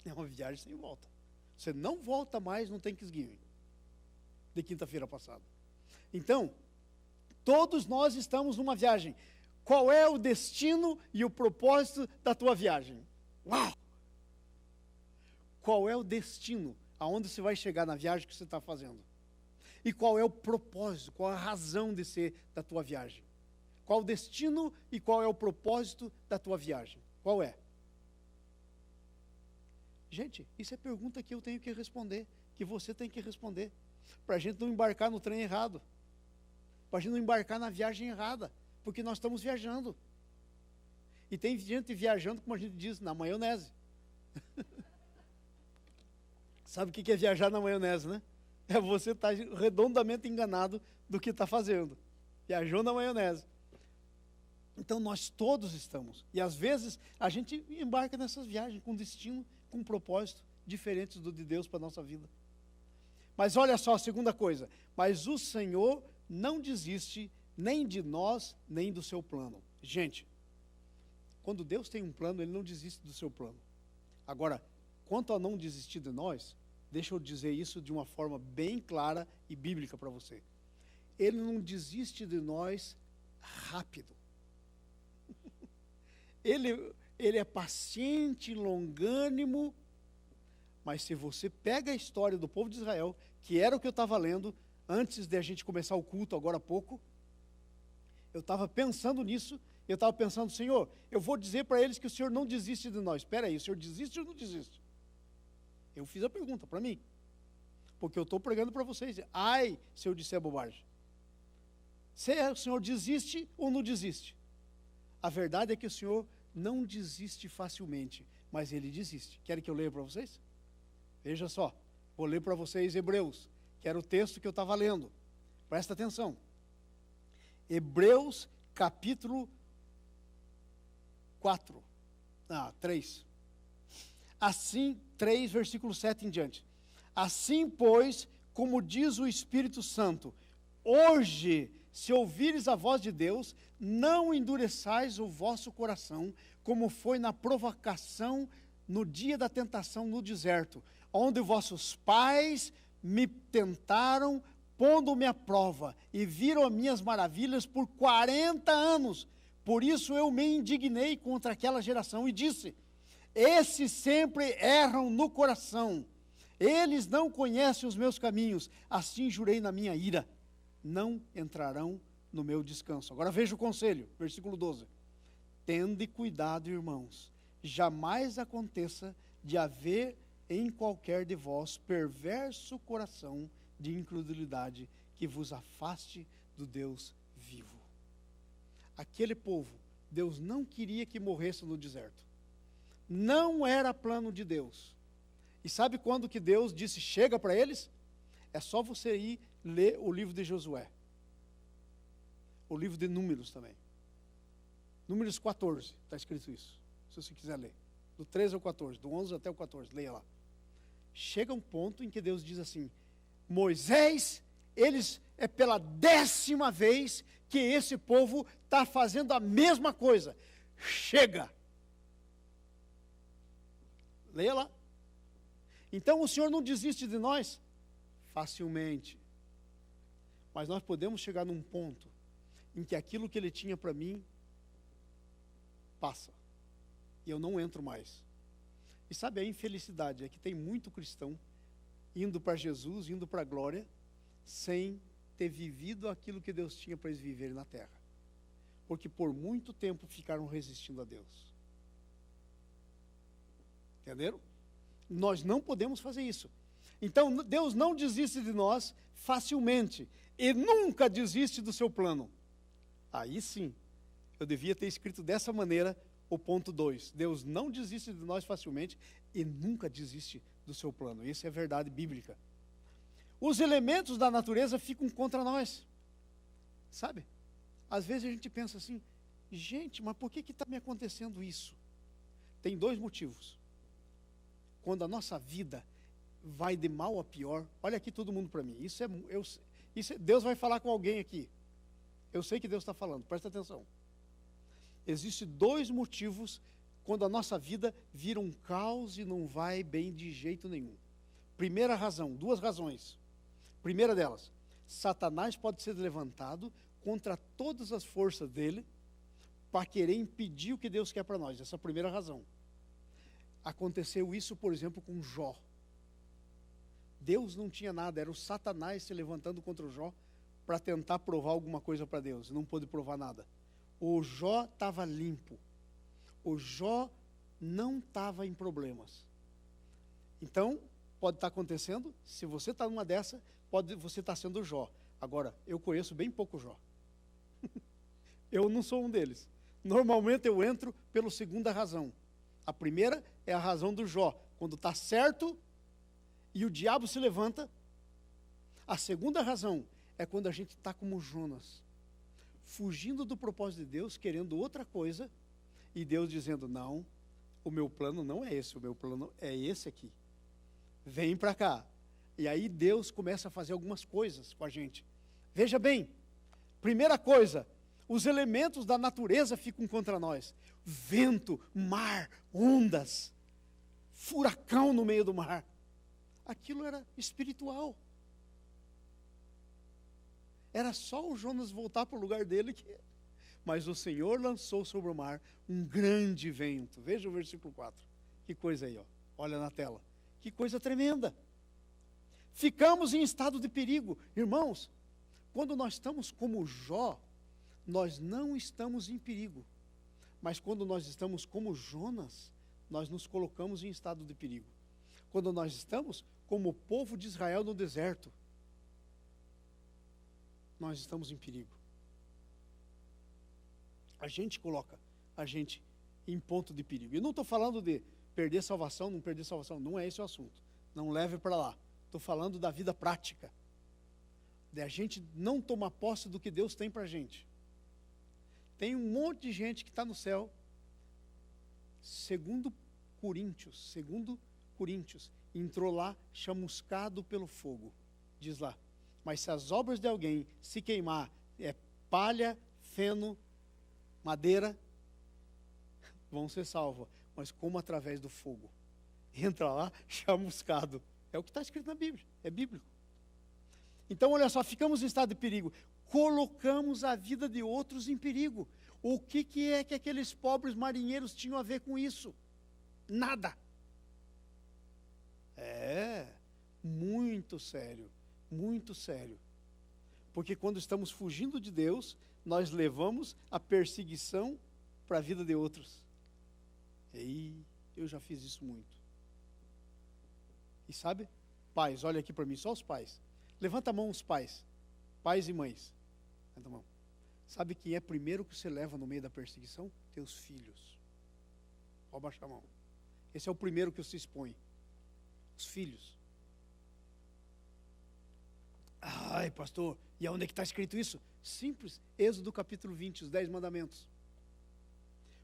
É uma viagem sem volta. Você não volta mais no Thanksgiving de quinta-feira passada. Então, todos nós estamos numa viagem. Qual é o destino e o propósito da tua viagem? Uau! Qual é o destino? Aonde você vai chegar na viagem que você está fazendo? E qual é o propósito? Qual a razão de ser da tua viagem? Qual o destino e qual é o propósito da tua viagem? Qual é? Gente, isso é pergunta que eu tenho que responder, que você tem que responder, para a gente não embarcar no trem errado, para a gente não embarcar na viagem errada, porque nós estamos viajando. E tem gente viajando, como a gente diz, na maionese. Sabe o que é viajar na maionese, né? É você estar redondamente enganado do que está fazendo. Viajou na maionese. Então nós todos estamos. E às vezes a gente embarca nessas viagens com destino, com propósito diferentes do de Deus para a nossa vida. Mas olha só a segunda coisa. Mas o Senhor não desiste nem de nós, nem do seu plano. Gente, quando Deus tem um plano, Ele não desiste do seu plano. Agora, quanto a não desistir de nós, deixa eu dizer isso de uma forma bem clara e bíblica para você. Ele não desiste de nós rápido. Ele é paciente, longânimo, mas se você pega a história do povo de Israel, que era o que eu estava lendo antes de a gente começar o culto agora há pouco, eu estava pensando nisso Eu estava pensando, Senhor, eu vou dizer para eles que o Senhor não desiste de nós. Espera aí, o Senhor desiste ou não desiste? Eu fiz a pergunta para mim. Porque eu estou pregando para vocês. Ai, se eu disser bobagem. Se o Senhor desiste ou não desiste? A verdade é que o Senhor não desiste facilmente, mas Ele desiste. Querem que eu leia para vocês? Veja só, vou ler para vocês Hebreus, que era o texto que eu estava lendo. Presta atenção. Hebreus capítulo 3. Assim, 3, versículo 7 em diante. Assim, pois, como diz o Espírito Santo, hoje, se ouvires a voz de Deus, não endureçais o vosso coração, como foi na provocação no dia da tentação no deserto, onde vossos pais me tentaram, pondo-me à prova, e viram as minhas maravilhas por 40 anos. Por isso eu me indignei contra aquela geração e disse: esses sempre erram no coração, eles não conhecem os meus caminhos, assim jurei na minha ira, não entrarão no meu descanso. Agora veja o conselho, versículo 12. Tende cuidado, irmãos, jamais aconteça de haver em qualquer de vós perverso coração de incredulidade que vos afaste do Deus vivo. Aquele povo, Deus não queria que morresse no deserto. Não era plano de Deus. E sabe quando que Deus disse chega para eles? É só você ir ler o livro de Josué. O livro de Números também. Números 14, está escrito isso, se você quiser ler. Do 13 ao 14, do 11 até o 14, leia lá. Chega um ponto em que Deus diz assim: Moisés, é pela 10ª vez que esse povo está fazendo a mesma coisa. Chega! Leia lá. Então o Senhor não desiste de nós facilmente. Mas nós podemos chegar num ponto em que aquilo que Ele tinha para mim passa. E eu não entro mais. E sabe a infelicidade? É que tem muito cristão indo para Jesus, indo para a glória, sem ter vivido aquilo que Deus tinha para eles viverem na terra. Porque por muito tempo ficaram resistindo a Deus. Entenderam? Nós não podemos fazer isso. Então, Deus não desiste de nós facilmente. E nunca desiste do seu plano. Aí sim, eu devia ter escrito dessa maneira o ponto 2. Deus não desiste de nós facilmente e nunca desiste do seu plano. Isso é verdade bíblica. Os elementos da natureza ficam contra nós. Sabe? Às vezes a gente pensa assim, gente, mas por que está me acontecendo isso? Tem 2 motivos. Quando a nossa vida vai de mal a pior, olha aqui todo mundo para mim, Deus vai falar com alguém aqui. Eu sei que Deus está falando, presta atenção. Existem 2 motivos quando a nossa vida vira um caos e não vai bem de jeito nenhum. Primeira razão, 2 razões. Primeira delas, Satanás pode ser levantado contra todas as forças dele para querer impedir o que Deus quer para nós. Essa é a primeira razão. Aconteceu isso, por exemplo, com Jó. Deus não tinha nada, era o Satanás se levantando contra o Jó para tentar provar alguma coisa para Deus. Não pôde provar nada. O Jó estava limpo. O Jó não estava em problemas. Então, pode estar acontecendo, se você está numa dessa, você está sendo Jó. Agora, eu conheço bem pouco Jó. Eu não sou um deles. Normalmente eu entro pela segunda razão. A primeira é a razão do Jó, quando está certo e o diabo se levanta. A segunda razão é quando a gente está como Jonas, fugindo do propósito de Deus, querendo outra coisa, e Deus dizendo, não, o meu plano não é esse, o meu plano é esse aqui. Vem para cá. E aí Deus começa a fazer algumas coisas com a gente. Veja bem, primeira coisa, os elementos da natureza ficam contra nós. Vento, mar, ondas, furacão no meio do mar. Aquilo era espiritual. Era só o Jonas voltar para o lugar dele. Mas o Senhor lançou sobre o mar um grande vento. Veja o versículo 4. Que coisa aí, ó. Olha na tela. Que coisa tremenda. Ficamos em estado de perigo. Irmãos, quando nós estamos como Jó, nós não estamos em perigo. Mas quando nós estamos como Jonas, nós nos colocamos em estado de perigo. Quando nós estamos como o povo de Israel no deserto, nós estamos em perigo. A gente coloca a gente em ponto de perigo. Eu não estou falando de perder salvação, não perder salvação, não é esse o assunto. Não leve para lá. Estou falando da vida prática. De a gente não tomar posse do que Deus tem para a gente. Tem um monte de gente que está no céu, segundo Coríntios, entrou lá chamuscado pelo fogo. Diz lá, mas se as obras de alguém se queimar, é palha, feno, madeira, vão ser salvos, mas como através do fogo. Entra lá, chamuscado. É o que está escrito na Bíblia, é bíblico. Então, olha só, ficamos em estado de perigo. Colocamos a vida de outros em perigo. O que é que aqueles pobres marinheiros tinham a ver com isso? Nada. É, muito sério, muito sério. Porque quando estamos fugindo de Deus, nós levamos a perseguição para a vida de outros. E eu já fiz isso muito. E sabe, pais, olha aqui para mim, só os pais. Levanta a mão os pais, pais e mães. Levanta a mão. Sabe quem é primeiro que você leva no meio da perseguição? Teus filhos. Pode baixar a mão. Esse é o primeiro que você expõe. Os filhos. Ai, pastor, e aonde é que está escrito isso? Simples, Êxodo capítulo 20, os 10 mandamentos.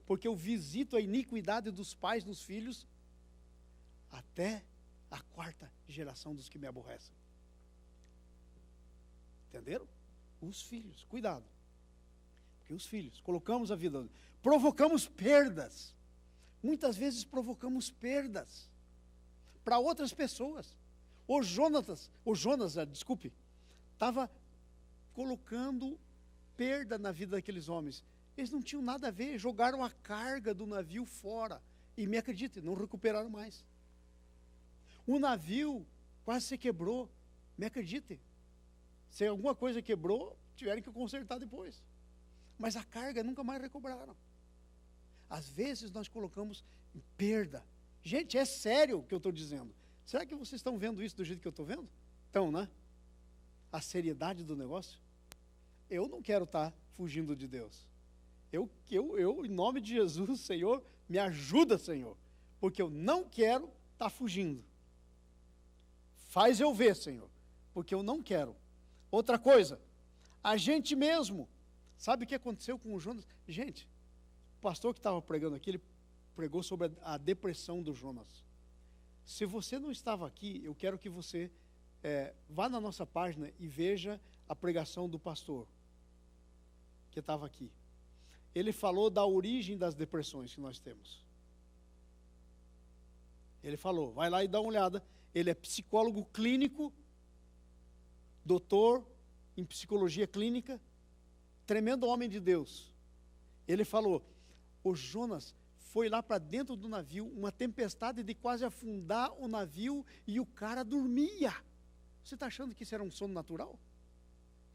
Porque eu visito a iniquidade dos pais nos filhos até a 4ª geração dos que me aborrecem. Entenderam? Os filhos, cuidado. Porque os filhos, colocamos a vida, provocamos perdas. Muitas vezes provocamos perdas para outras pessoas. O Jonas, estava colocando perda na vida daqueles homens. Eles não tinham nada a ver, jogaram a carga do navio fora. E me acredite, não recuperaram mais. O navio quase se quebrou, me acredite. Se alguma coisa quebrou, tiveram que consertar depois. Mas a carga nunca mais recobraram. Às vezes nós colocamos em perda. Gente, é sério o que eu estou dizendo. Será que vocês estão vendo isso do jeito que eu estou vendo? Então, né? A seriedade do negócio. Eu não quero estar fugindo de Deus. Eu, em nome de Jesus, Senhor, me ajuda, Senhor. Porque eu não quero estar fugindo. Faz eu ver, Senhor. Porque eu não quero. Outra coisa, a gente mesmo. Sabe o que aconteceu com o Jonas? Gente, o pastor que estava pregando aqui, ele pregou sobre a depressão do Jonas. Se você não estava aqui, eu quero que você vá na nossa página e veja a pregação do pastor que estava aqui. Ele falou da origem das depressões que nós temos. Ele falou, vai lá e dá uma olhada. Ele é psicólogo clínico, doutor em psicologia clínica, tremendo homem de Deus. Ele falou, o Jonas foi lá para dentro do navio, uma tempestade de quase afundar o navio e o cara dormia. Você está achando que isso era um sono natural?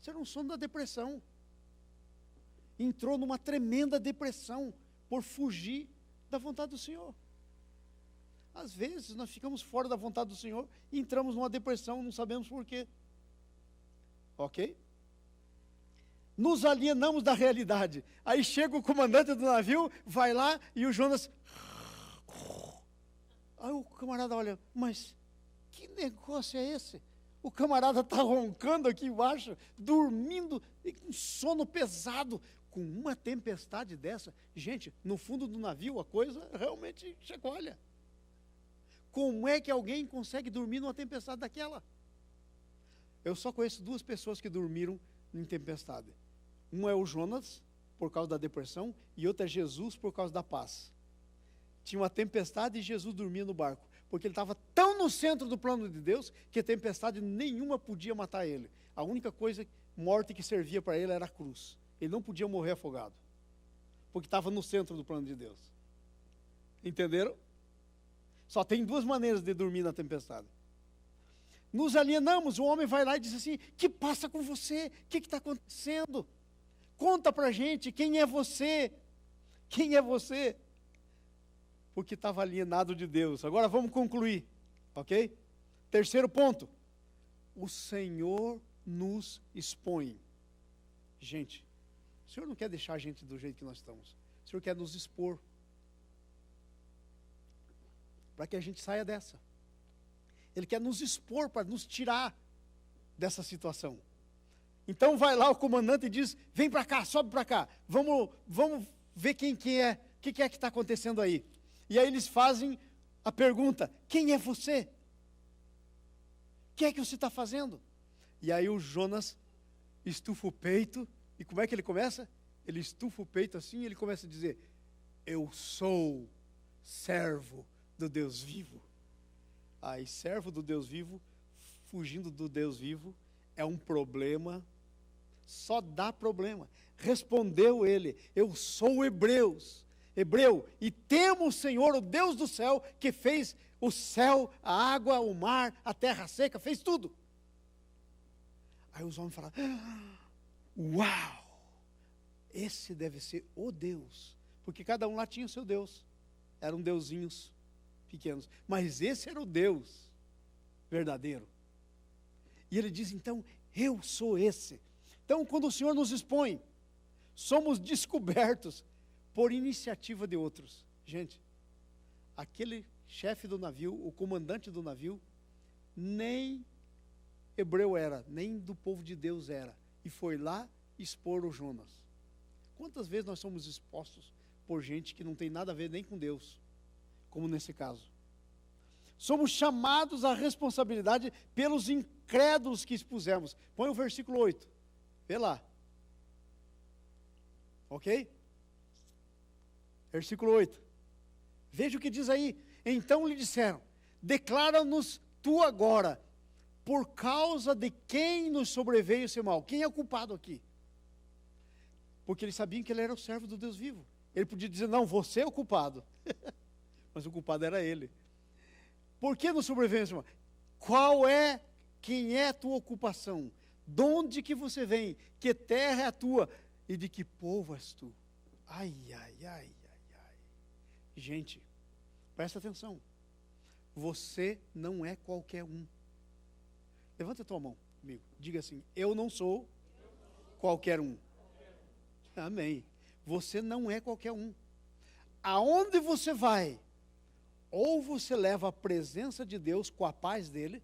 Isso era um sono da depressão. Entrou numa tremenda depressão por fugir da vontade do Senhor. Às vezes nós ficamos fora da vontade do Senhor e entramos numa depressão, não sabemos por quê. Ok? Nos alienamos da realidade. Aí chega o comandante do navio, vai lá e o Jonas... Aí o camarada olha, mas que negócio é esse? O camarada está roncando aqui embaixo, dormindo, com sono pesado, com uma tempestade dessa. Gente, no fundo do navio a coisa realmente chacoalha. Como é que alguém consegue dormir numa tempestade daquela? Eu só conheço 2 pessoas que dormiram em tempestade. Um é o Jonas, por causa da depressão, e outro é Jesus, por causa da paz. Tinha uma tempestade e Jesus dormia no barco, porque ele estava tão no centro do plano de Deus, que a tempestade nenhuma podia matar ele. A única coisa, morte que servia para ele era a cruz. Ele não podia morrer afogado, porque estava no centro do plano de Deus. Entenderam? Só tem 2 maneiras de dormir na tempestade. Nos alienamos, o homem vai lá e diz assim, que passa com você? O que está acontecendo? Conta para a gente, quem é você? Quem é você? Porque estava alienado de Deus. Agora vamos concluir, ok? Terceiro ponto. O Senhor nos expõe. Gente, o Senhor não quer deixar a gente do jeito que nós estamos. O Senhor quer nos expor. Para que a gente saia dessa. Ele quer nos expor para nos tirar dessa situação. Então vai lá o comandante e diz, vem para cá, sobe para cá, vamos ver quem que é, o que é que está acontecendo aí. E aí eles fazem a pergunta, quem é você? O que é que você está fazendo? E aí o Jonas estufa o peito, e como é que ele começa? Ele estufa o peito assim e ele começa a dizer, eu sou servo do Deus vivo. Aí servo do Deus vivo, fugindo do Deus vivo, é um problema, só dá problema. Respondeu ele, eu sou hebreu, e temo o Senhor, o Deus do céu, que fez o céu, a água, o mar, a terra seca, fez tudo. Aí os homens falaram, uau, esse deve ser o Deus, porque cada um lá tinha o seu Deus, eram deusinhos pequenos, mas esse era o Deus verdadeiro. E ele diz, então, eu sou esse. Então, quando o Senhor nos expõe, somos descobertos por iniciativa de outros. Gente, aquele chefe do navio, o comandante do navio, nem hebreu era, nem do povo de Deus era, e foi lá expor o Jonas. Quantas vezes nós somos expostos por gente que não tem nada a ver nem com Deus, como nesse caso? Somos chamados à responsabilidade pelos incrédulos que expusemos. Põe o versículo 8, vê lá. Ok? Versículo 8. Veja o que diz aí. Então lhe disseram, declara-nos tu agora, por causa de quem nos sobreveio esse mal. Quem é o culpado aqui? Porque eles sabiam que ele era o servo do Deus vivo. Ele podia dizer, não, você é o culpado. Mas o culpado era ele. Por que nos sobreveio esse mal? Quem é a tua ocupação? De onde que você vem? Que terra é a tua? E de que povo és tu? Ai, ai, ai, ai, ai. Gente, presta atenção. Você não é qualquer um. Levanta a tua mão comigo. Diga assim, eu não sou qualquer um. Amém. Você não é qualquer um. Aonde você vai, ou você leva a presença de Deus com a paz dele.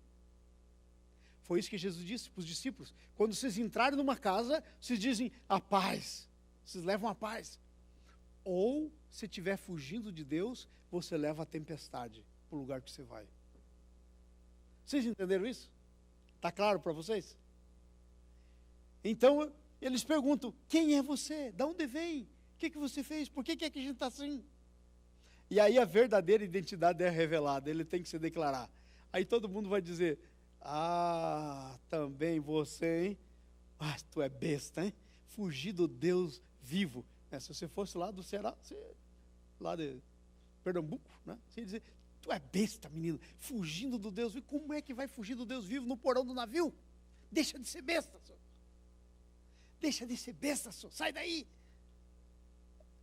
Foi isso que Jesus disse para os discípulos. Quando vocês entrarem numa casa, vocês dizem a paz. Vocês levam a paz. Ou, se estiver fugindo de Deus, você leva a tempestade para o lugar que você vai. Vocês entenderam isso? Está claro para vocês? Então, eles perguntam, quem é você? De onde vem? O que você fez? Por que é que a gente está assim? E aí a verdadeira identidade é revelada, ele tem que se declarar. Aí todo mundo vai dizer, também você, hein? Tu é besta, hein? Fugir do Deus vivo. Se você fosse lá do Ceará, lá de Pernambuco, né? Você ia dizer, tu é besta, menino, fugindo do Deus vivo. Como é que vai fugir do Deus vivo no porão do navio? Deixa de ser besta, senhor. Deixa de ser besta, senhor. Sai daí.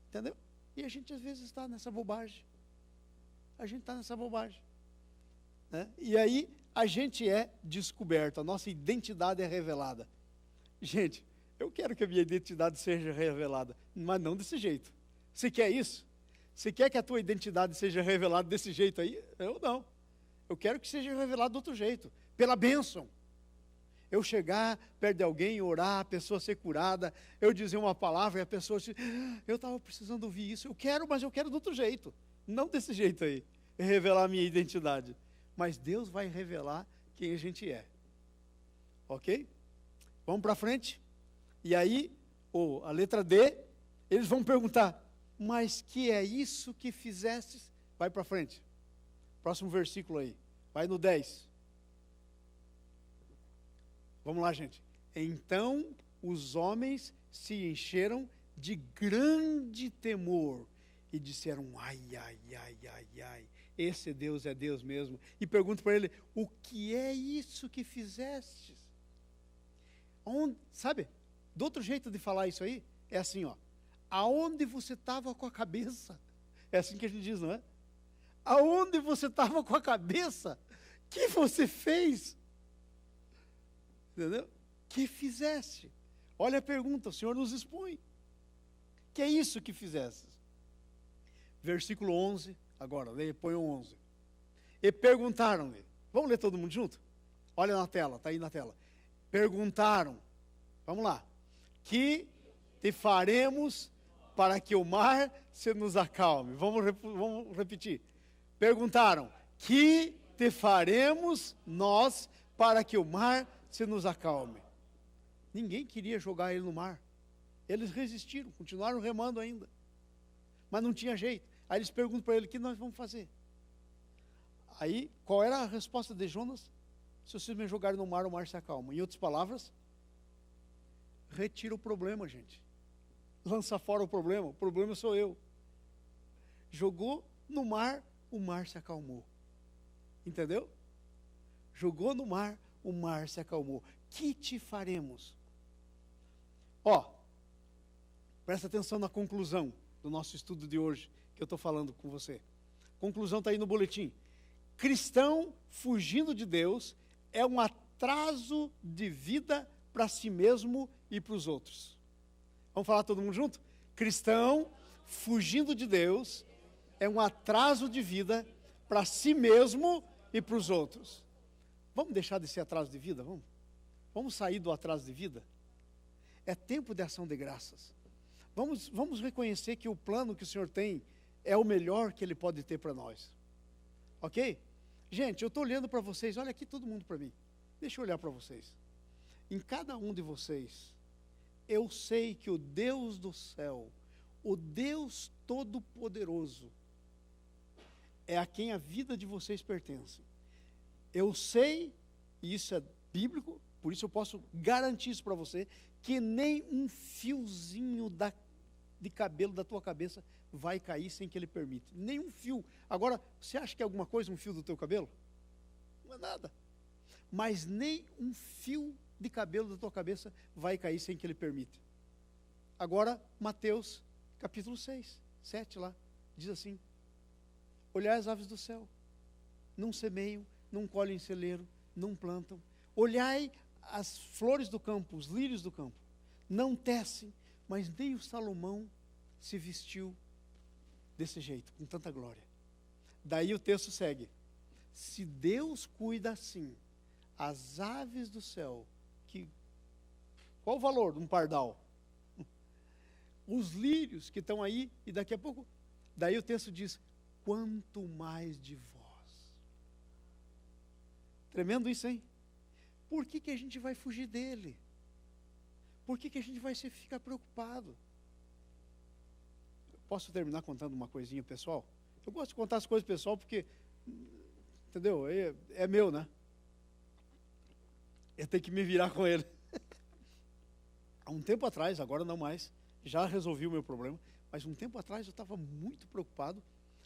Entendeu? E a gente às vezes está nessa bobagem. A gente está nessa bobagem. Né? E aí a gente é descoberto, a nossa identidade é revelada. Gente, eu quero que a minha identidade seja revelada, mas não desse jeito. Você quer isso? Você quer que a tua identidade seja revelada desse jeito aí? Eu não. Eu quero que seja revelada de outro jeito, pela bênção. Eu chegar perto de alguém, orar, a pessoa ser curada, eu dizer uma palavra e a pessoa dizer, eu estava precisando ouvir isso, eu quero, mas eu quero de outro jeito. Não desse jeito aí, revelar a minha identidade. Mas Deus vai revelar quem a gente é. Ok? Vamos para frente? E aí, a letra D, eles vão perguntar, mas que é isso que fizestes? Vai para frente. Próximo versículo aí. Vai no 10. Vamos lá, gente. Então os homens se encheram de grande temor e disseram, ai, ai, ai, ai, ai, esse Deus é Deus mesmo. E perguntam para ele, o que é isso que fizestes? Sabe, do outro jeito de falar isso aí, é assim, aonde você estava com a cabeça? É assim que a gente diz, não é? Aonde você estava com a cabeça? Que você fez? Entendeu? Que fizeste? Olha a pergunta, o Senhor nos expõe. Que é isso que fizeste? Versículo 11, agora, põe o 11. E perguntaram-lhe, vamos ler todo mundo junto? Olha na tela, está aí na tela. Perguntaram, vamos lá, que te faremos para que o mar se nos acalme? Vamos repetir. Perguntaram, que te faremos nós para que o mar se nos acalme? Ninguém queria jogar ele no mar. Eles resistiram, continuaram remando ainda. Mas não tinha jeito. Aí eles perguntam para ele, o que nós vamos fazer? Aí, qual era a resposta de Jonas? Se vocês me jogarem no mar, o mar se acalma. Em outras palavras, retira o problema, gente. Lança fora o problema sou eu. Jogou no mar, o mar se acalmou. Entendeu? Jogou no mar, o mar se acalmou. Que te faremos? Ó, presta atenção na conclusão do nosso estudo de hoje, que eu estou falando com você. Conclusão está aí no boletim. Cristão fugindo de Deus é um atraso de vida para si mesmo e para os outros. Vamos falar todo mundo junto? Cristão fugindo de Deus é um atraso de vida para si mesmo e para os outros. Vamos deixar de ser atraso de vida? Vamos sair do atraso de vida? É tempo de ação de graças. Vamos reconhecer que o plano que o Senhor tem é o melhor que Ele pode ter para nós. Ok? Gente, eu estou olhando para vocês, olha aqui todo mundo para mim. Deixa eu olhar para vocês. Em cada um de vocês, eu sei que o Deus do céu, o Deus Todo-Poderoso, é a quem a vida de vocês pertence. Eu sei, e isso é bíblico, por isso eu posso garantir isso para você, que nem um fiozinho de cabelo da tua cabeça vai cair sem que Ele permita. Nem um fio. Agora, você acha que é alguma coisa um fio do teu cabelo? Não é nada. Mas nem um fio de cabelo da tua cabeça vai cair sem que Ele permita. Agora, Mateus, capítulo 6, 7 lá, diz assim: olhai as aves do céu, não semeiam, não colhem em celeiro, não plantam. Olhai as flores do campo, os lírios do campo, não tecem, mas nem o Salomão se vestiu desse jeito, com tanta glória. Daí o texto segue: se Deus cuida assim as aves do céu, qual o valor de um pardal? Os lírios que estão aí, e daqui a pouco, daí o texto diz: quanto mais de vós. Tremendo isso, hein? Por que a gente vai fugir dele? Por que a gente vai ficar preocupado? Posso terminar contando uma coisinha pessoal? Eu gosto de contar as coisas pessoal porque, entendeu? É meu, né? Eu tenho que me virar com ele. Há um tempo atrás, agora não mais, já resolvi o meu problema, mas um tempo atrás eu estava muito preocupado.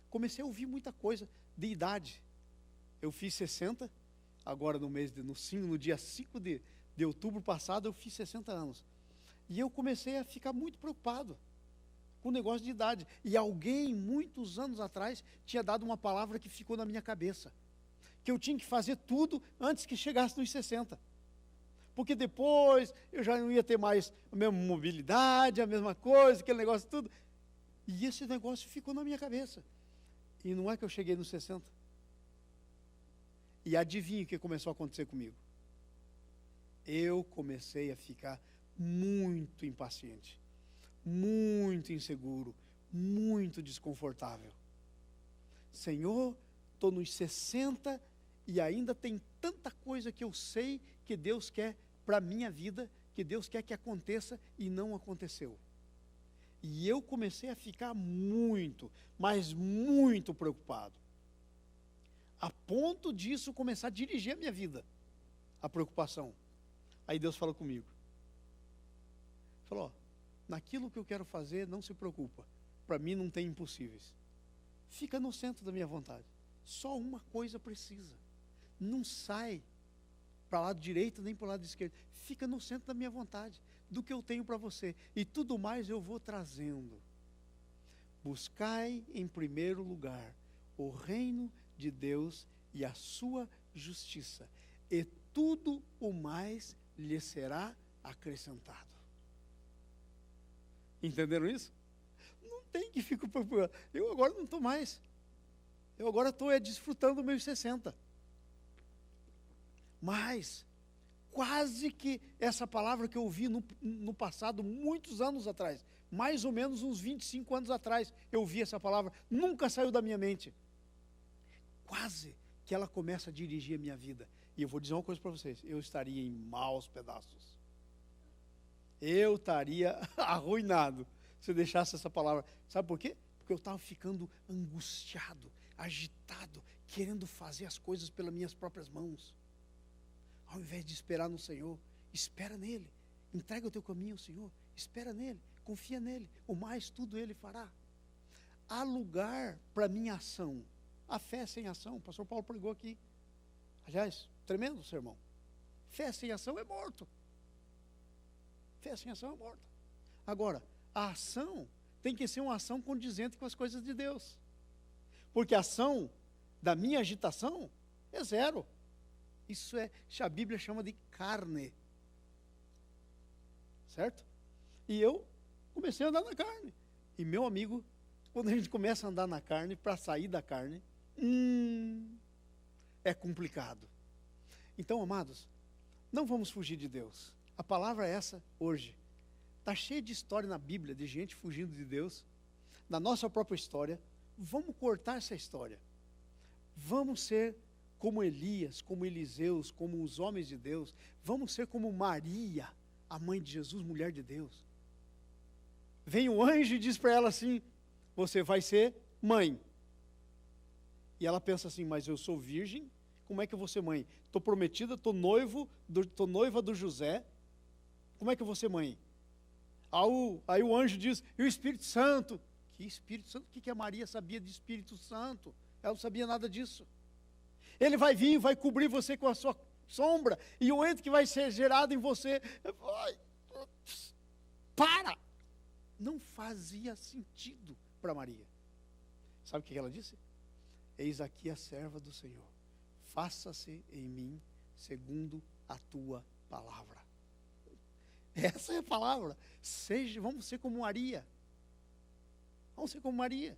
Comecei a ouvir muita coisa de idade. Eu fiz 60, agora no dia 5 de outubro passado, eu fiz 60 anos. E eu comecei a ficar muito preocupado com o negócio de idade. E alguém, muitos anos atrás, tinha dado uma palavra que ficou na minha cabeça. Que eu tinha que fazer tudo antes que chegasse nos 60. Porque depois eu já não ia ter mais a mesma mobilidade, a mesma coisa, aquele negócio tudo. E esse negócio ficou na minha cabeça. E não é que eu cheguei nos 60. E adivinha o que começou a acontecer comigo? Eu comecei a ficar muito impaciente, muito inseguro, muito desconfortável. Senhor, estou nos 60 e ainda tem tanta coisa que eu sei que Deus quer para a minha vida, que Deus quer que aconteça e não aconteceu. E eu comecei a ficar muito, mas muito preocupado. A ponto disso começar a dirigir a minha vida, a preocupação. Aí Deus falou comigo. Falou: ó, naquilo que eu quero fazer, não se preocupa. Para mim não tem impossíveis. Fica no centro da minha vontade. Só uma coisa precisa. Não sai para o lado direito nem para o lado esquerdo. Fica no centro da minha vontade. do que eu tenho para você. E tudo mais eu vou trazendo. Buscai em primeiro lugar o reino de Deus e a sua justiça, e tudo o mais lhe será acrescentado. Entenderam isso? Não tem que ficar preocupado. Eu agora não estou mais. Eu agora estou desfrutando meus 60. Mas, quase que essa palavra que eu ouvi no passado, muitos anos atrás, mais ou menos uns 25 anos atrás, eu ouvi essa palavra, nunca saiu da minha mente. Quase que ela começa a dirigir a minha vida. E eu vou dizer uma coisa para vocês, eu estaria em maus pedaços. Eu estaria arruinado se eu deixasse essa palavra. Sabe por quê? Porque eu estava ficando angustiado, agitado, querendo fazer as coisas pelas minhas próprias mãos. Ao invés de esperar no Senhor, espera nele. Entrega o teu caminho ao Senhor, espera nele, confia nele. O mais tudo ele fará. Há lugar para minha ação. A fé sem ação, o pastor Paulo pregou aqui. Aliás, tremendo sermão. Fé sem ação é morto. Fé sem ação é morta. Agora, a ação tem que ser uma ação condizente com as coisas de Deus. Porque a ação da minha agitação é zero. Isso é, a Bíblia chama de carne. Certo? E eu comecei a andar na carne. E meu amigo, quando a gente começa a andar na carne, para sair da carne, é complicado. Então, amados, não vamos fugir de Deus. A palavra é essa hoje. Está cheio de história na Bíblia, de gente fugindo de Deus. Na nossa própria história, vamos cortar essa história. Vamos ser como Elias, como Eliseus, como os homens de Deus. Vamos ser como Maria, a mãe de Jesus, mulher de Deus. Vem um anjo e diz para ela assim, você vai ser mãe. E ela pensa assim, mas eu sou virgem, como é que eu vou ser mãe? Estou prometida, estou noiva do José, como é que eu vou ser mãe? Aí o anjo diz, e o Espírito Santo? Que Espírito Santo? O que a Maria sabia de Espírito Santo? Ela não sabia nada disso. Ele vai vir, vai cobrir você com a sua sombra, e o ente que vai ser gerado em você, para! Não fazia sentido para Maria. Sabe o que ela disse? Eis aqui a serva do Senhor, faça-se em mim segundo a tua palavra. Essa é a palavra. Vamos ser como Maria. Vamos ser como Maria.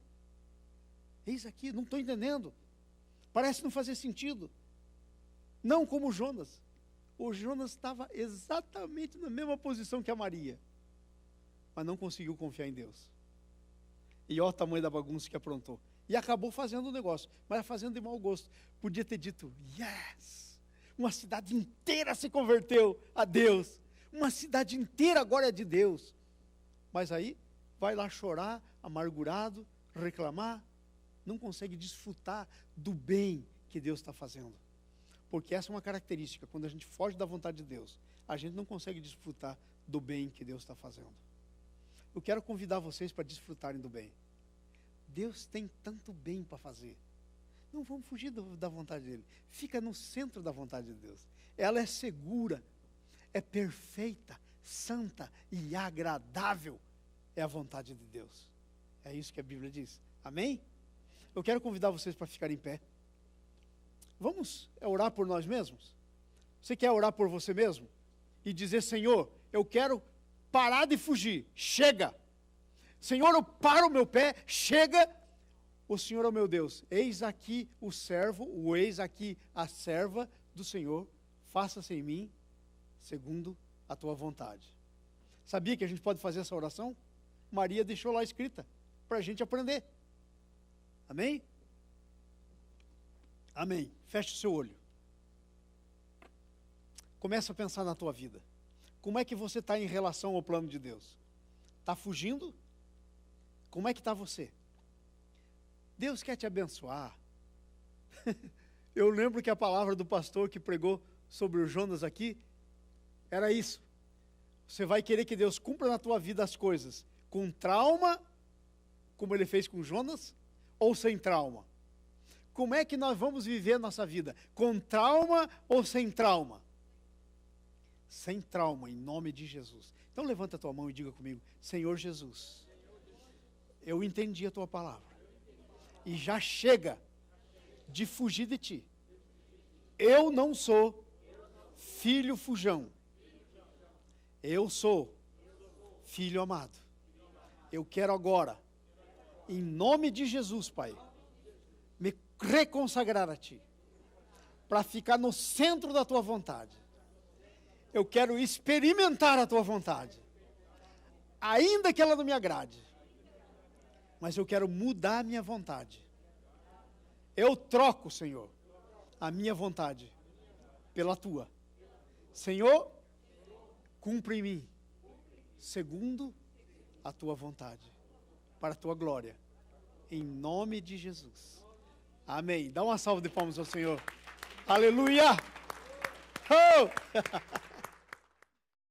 Eis aqui, não estou entendendo. Parece não fazer sentido. Não como Jonas. O Jonas estava exatamente na mesma posição que a Maria, mas não conseguiu confiar em Deus. E olha o tamanho da bagunça que aprontou. E acabou fazendo o negócio, mas fazendo de mau gosto. Podia ter dito, yes! Uma cidade inteira se converteu a Deus. Uma cidade inteira agora é de Deus. Mas aí, vai lá chorar, amargurado, reclamar, não consegue desfrutar do bem que Deus está fazendo. Porque essa é uma característica, quando a gente foge da vontade de Deus, a gente não consegue desfrutar do bem que Deus está fazendo. Eu quero convidar vocês para desfrutarem do bem. Deus tem tanto bem para fazer. Não vamos fugir da vontade dele. Fica no centro da vontade de Deus. Ela é segura, é perfeita, santa e agradável. É a vontade de Deus. É isso que a Bíblia diz. Amém? Eu quero convidar vocês para ficarem em pé. Vamos orar por nós mesmos? Você quer orar por você mesmo? E dizer, Senhor, eu quero parar de fugir. Chega! Senhor, eu paro o meu pé. Chega! O Senhor é o meu Deus. Eis aqui o servo, eis aqui a serva do Senhor. Faça-se em mim segundo a tua vontade. Sabia que a gente pode fazer essa oração? Maria deixou lá escrita para a gente aprender. Amém? Amém. Feche o seu olho. Começa a pensar na tua vida. Como é que você está em relação ao plano de Deus? Está fugindo? Como é que está você? Deus quer te abençoar. Eu lembro que a palavra do pastor que pregou sobre o Jonas aqui era isso. Você vai querer que Deus cumpra na tua vida as coisas com trauma, como ele fez com Jonas, ou sem trauma? Como é que nós vamos viver a nossa vida? Com trauma ou sem trauma? sem trauma, em nome de Jesus. Então levanta a tua mão e diga comigo: Senhor Jesus, eu entendi a tua palavra e já chega de fugir de ti. Eu não sou filho fujão, eu sou filho amado. Eu quero agora, em nome de Jesus, Pai, me reconsagrar a ti, para ficar no centro da tua vontade. Eu quero experimentar a tua vontade, ainda que ela não me agrade, mas eu quero mudar a minha vontade. Eu troco, Senhor, a minha vontade pela tua. Senhor, cumpre em mim, segundo a tua vontade, para a tua glória, em nome de Jesus. Amém. Dá uma salva de palmas ao Senhor. Aleluia! Oh!